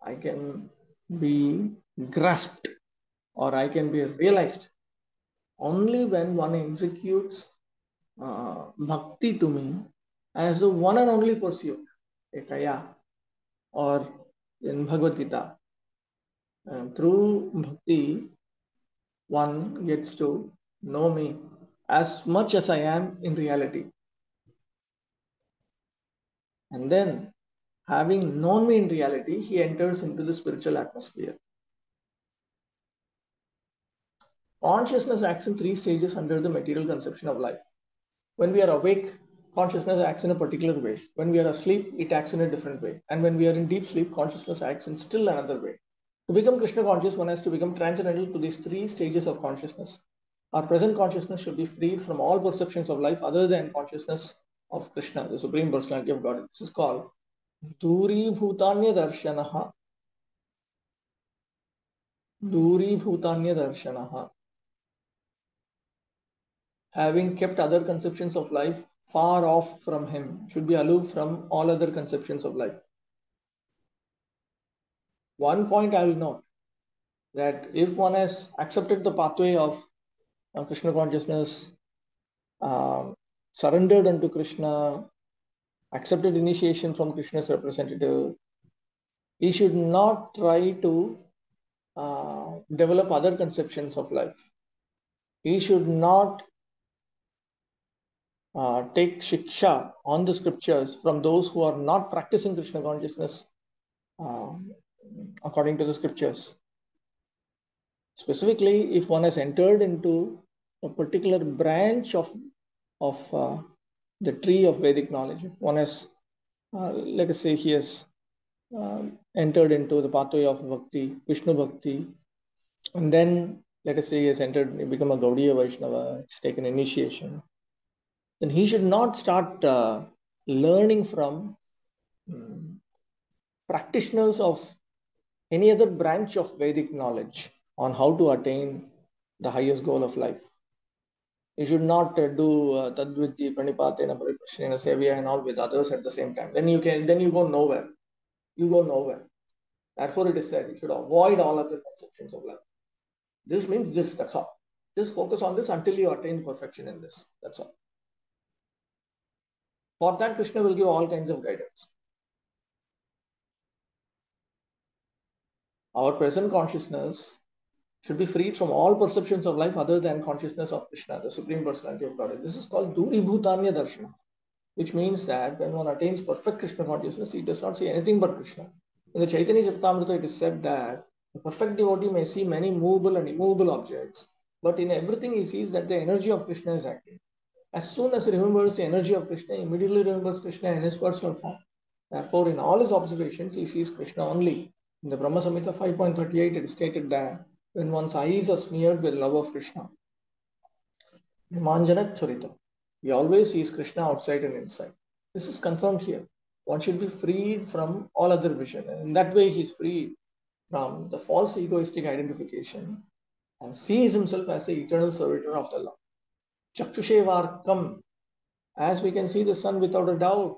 I can be grasped or I can be realized only when one executes bhakti to me as the one and only pursuit, ekaya, or in Bhagavad Gita. Through bhakti, one gets to know me as much as I am in reality. And then, having known me in reality, he enters into the spiritual atmosphere. Consciousness acts in 3 stages under the material conception of life. When we are awake, consciousness acts in a particular way. When we are asleep, it acts in a different way. And when we are in deep sleep, consciousness acts in still another way. To become Krishna conscious, one has to become transcendental to these 3 stages of consciousness. Our present consciousness should be freed from all perceptions of life other than consciousness of Krishna, the Supreme Personality of God. This is called Duri Bhutanya Darshanaha. Duri Bhutanya Darshanaha. Having kept other conceptions of life far off from him, should be aloof from all other conceptions of life. One point I will note, that if one has accepted the pathway of Krishna consciousness, surrendered unto Krishna, accepted initiation from Krishna's representative, he should not try to develop other conceptions of life. He should not take shiksha on the scriptures from those who are not practicing Krishna consciousness according to the scriptures. Specifically, if one has entered into a particular branch of the tree of Vedic knowledge, if one has, let us say, he has entered into the pathway of Bhakti, Vishnu Bhakti, and then let us say he has entered, become a Gaudiya Vaishnava, it's taken initiation, then he should not start learning from practitioners of any other branch of Vedic knowledge on how to attain the highest goal of life. You should not do tadvidhi pranipatena pariprashnena sevya and all with others at the same time. Then you go nowhere. You go nowhere. Therefore, it is said you should avoid all other conceptions of life. This means this. That's all. Just focus on this until you attain perfection in this. That's all. For that, Krishna will give all kinds of guidance. Our present consciousness should be freed from all perceptions of life other than consciousness of Krishna, the Supreme Personality of Godhead. This is called Duri Bhutanya Darshana, which means that when one attains perfect Krishna consciousness, he does not see anything but Krishna. In the Chaitanya Charitamrita, it is said that the perfect devotee may see many movable and immovable objects, but in everything he sees that the energy of Krishna is acting. As soon as he remembers the energy of Krishna, he immediately remembers Krishna in his personal form. Therefore, in all his observations, he sees Krishna only. In the Brahma Samhita 5.38, it is stated that when one's eyes are smeared with love of Krishna, Manjana Charita, he always sees Krishna outside and inside. This is confirmed here. One should be freed from all other vision. And in that way, he is freed from the false egoistic identification and sees himself as the eternal servitor of the Lord. Chakshushevārkam, as we can see the sun without a doubt,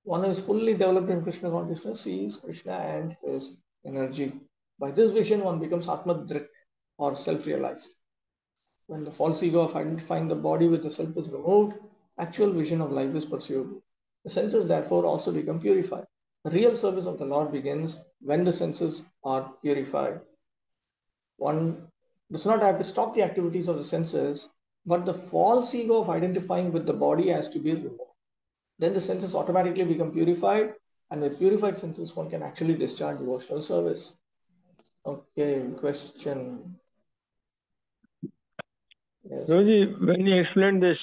one who is fully developed in Krishna consciousness sees Krishna and his energy. By this vision, one becomes Atmadrik or self-realized. When the false ego of identifying the body with the self is removed, actual vision of life is pursued. The senses therefore also become purified. The real service of the Lord begins when the senses are purified. One does not have to stop the activities of the senses, but the false ego of identifying with the body has to be removed. Then the senses automatically become purified, and with purified senses, one can actually discharge devotional service. Okay, question. Yes. Prabhuji, when you explained this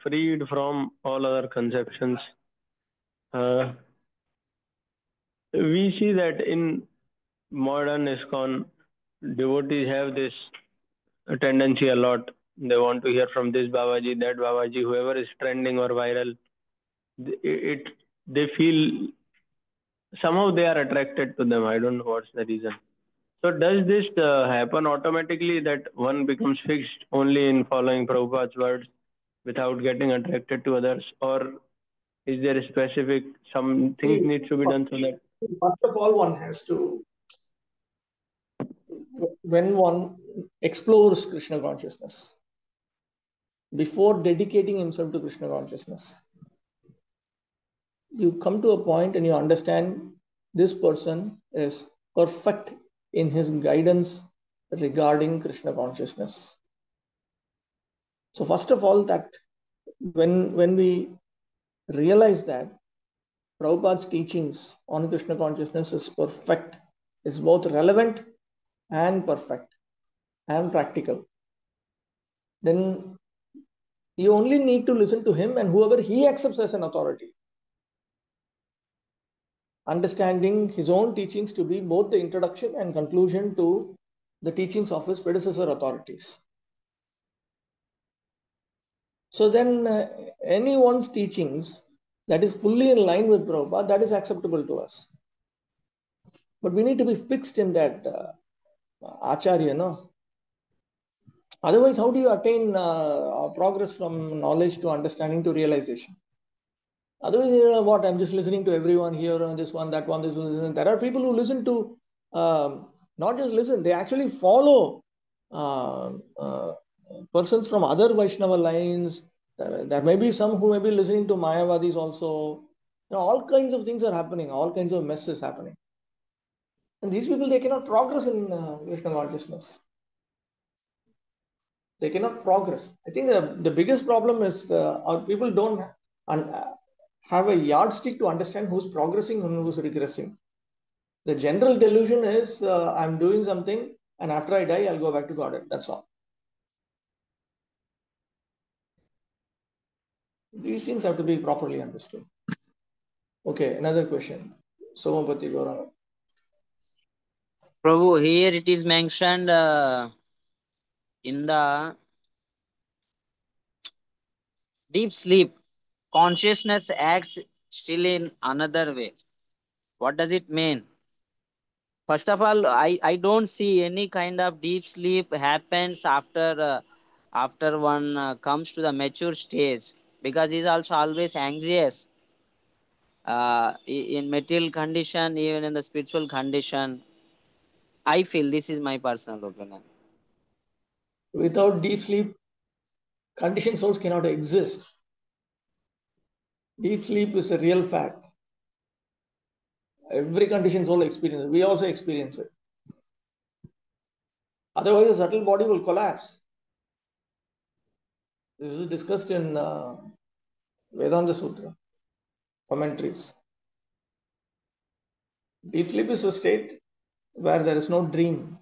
freed from all other conceptions, we see that in modern ISKCON, devotees have this tendency a lot. They want to hear from this Babaji, that Babaji, whoever is trending or viral. They feel somehow they are attracted to them. I don't know what's the reason. So does this happen automatically that one becomes fixed only in following Prabhupada's words without getting attracted to others, or is there a specific some things need to be done so that? First of all, one has to, when one explores Krishna consciousness, before dedicating himself to Krishna consciousness, you come to a point and you understand this person is perfect in his guidance regarding Krishna consciousness. So first of all, that when we realize that Prabhupada's teachings on Krishna consciousness is perfect, is both relevant and perfect and practical, then you only need to listen to him and whoever he accepts as an authority, understanding his own teachings to be both the introduction and conclusion to the teachings of his predecessor authorities. So then anyone's teachings that is fully in line with Prabhupada, that is acceptable to us. But we need to be fixed in that acharya, no? Otherwise, how do you attain progress from knowledge to understanding to realization? Otherwise, what? I'm just listening to everyone here, this one, that one, this one. There are people who listen to, not just listen, they actually follow persons from other Vaishnava lines. There may be some who may be listening to Mayavadis also. All kinds of things are happening, all kinds of mess is happening. And these people, they cannot progress in Krishna consciousness. They cannot progress. I think the biggest problem is our people don't have a yardstick to understand who's progressing and who's regressing. The general delusion is I'm doing something and after I die, I'll go back to Godhead. That's all. These things have to be properly understood. Okay, another question. Somapati Gauranga. Prabhu, here it is mentioned in the deep sleep, consciousness acts still in another way. What does it mean? First of all, I don't see any kind of deep sleep happens after after one comes to the mature stage, because he's also always anxious in material condition, even in the spiritual condition. I feel this is my personal opinion. Without deep sleep, conditioned souls cannot exist. Deep sleep is a real fact. Every conditioned soul experiences it. We also experience it. Otherwise, the subtle body will collapse. This is discussed in Vedanta Sutra commentaries. Deep sleep is a state where there is no dream.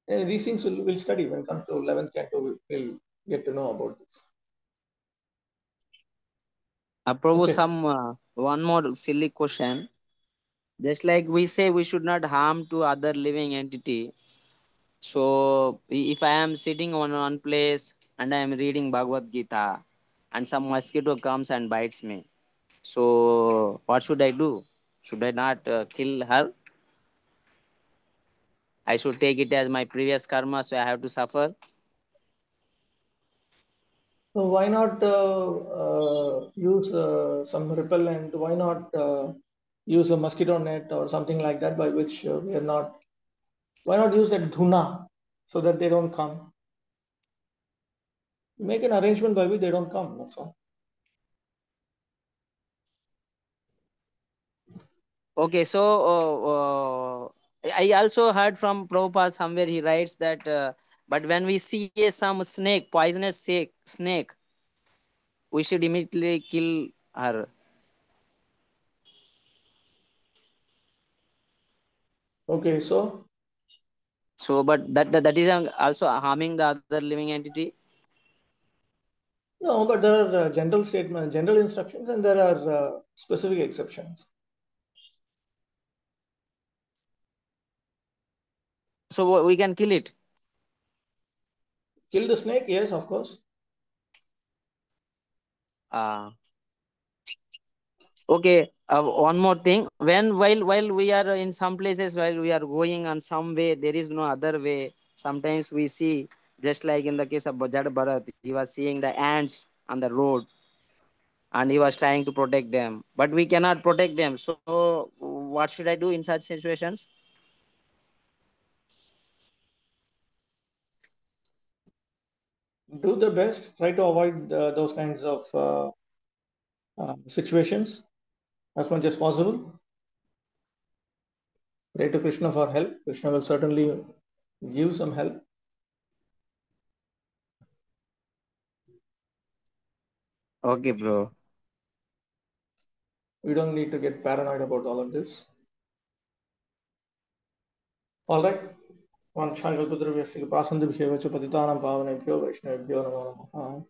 And these things we'll study when it comes to 11th canto. We'll get to know about this. Prabhu, Okay. some one more silly question. Just like we say, we should not harm to other living entity. So if I am sitting on one place and I am reading Bhagavad Gita, and some mosquito comes and bites me, so what should I do? Should I not kill her? I should take it as my previous karma, so I have to suffer. So why not use some repellent? Why not use a mosquito net or something like that by which we are not? Why not use that dhuna so that they don't come? Make an arrangement by which they don't come. That's all. Okay, so I also heard from Prabhupada somewhere he writes that, but when we see some snake, poisonous snake, we should immediately kill her. Okay, so So, but that is also harming the other living entity. no, but there are general statements, general instructions, and there are specific exceptions. So we can kill it. Kill the snake, yes, of course. Okay. One more thing. While we are in some places, while we are going on some way, there is no other way. Sometimes we see, just like in the case of Bajad Bharat, he was seeing the ants on the road, and he was trying to protect them, but we cannot protect them. So what should I do in such situations? Do the best. Try to avoid those kinds of situations as much as possible. Pray to Krishna for help. Krishna will certainly give some help. Okay, bro. We don't need to get paranoid about all of this. All right. One Shankar Putravyastiga Pasandibhyo Patitanam Pavanebhyo Vaishnavibhyo Namo Namaha.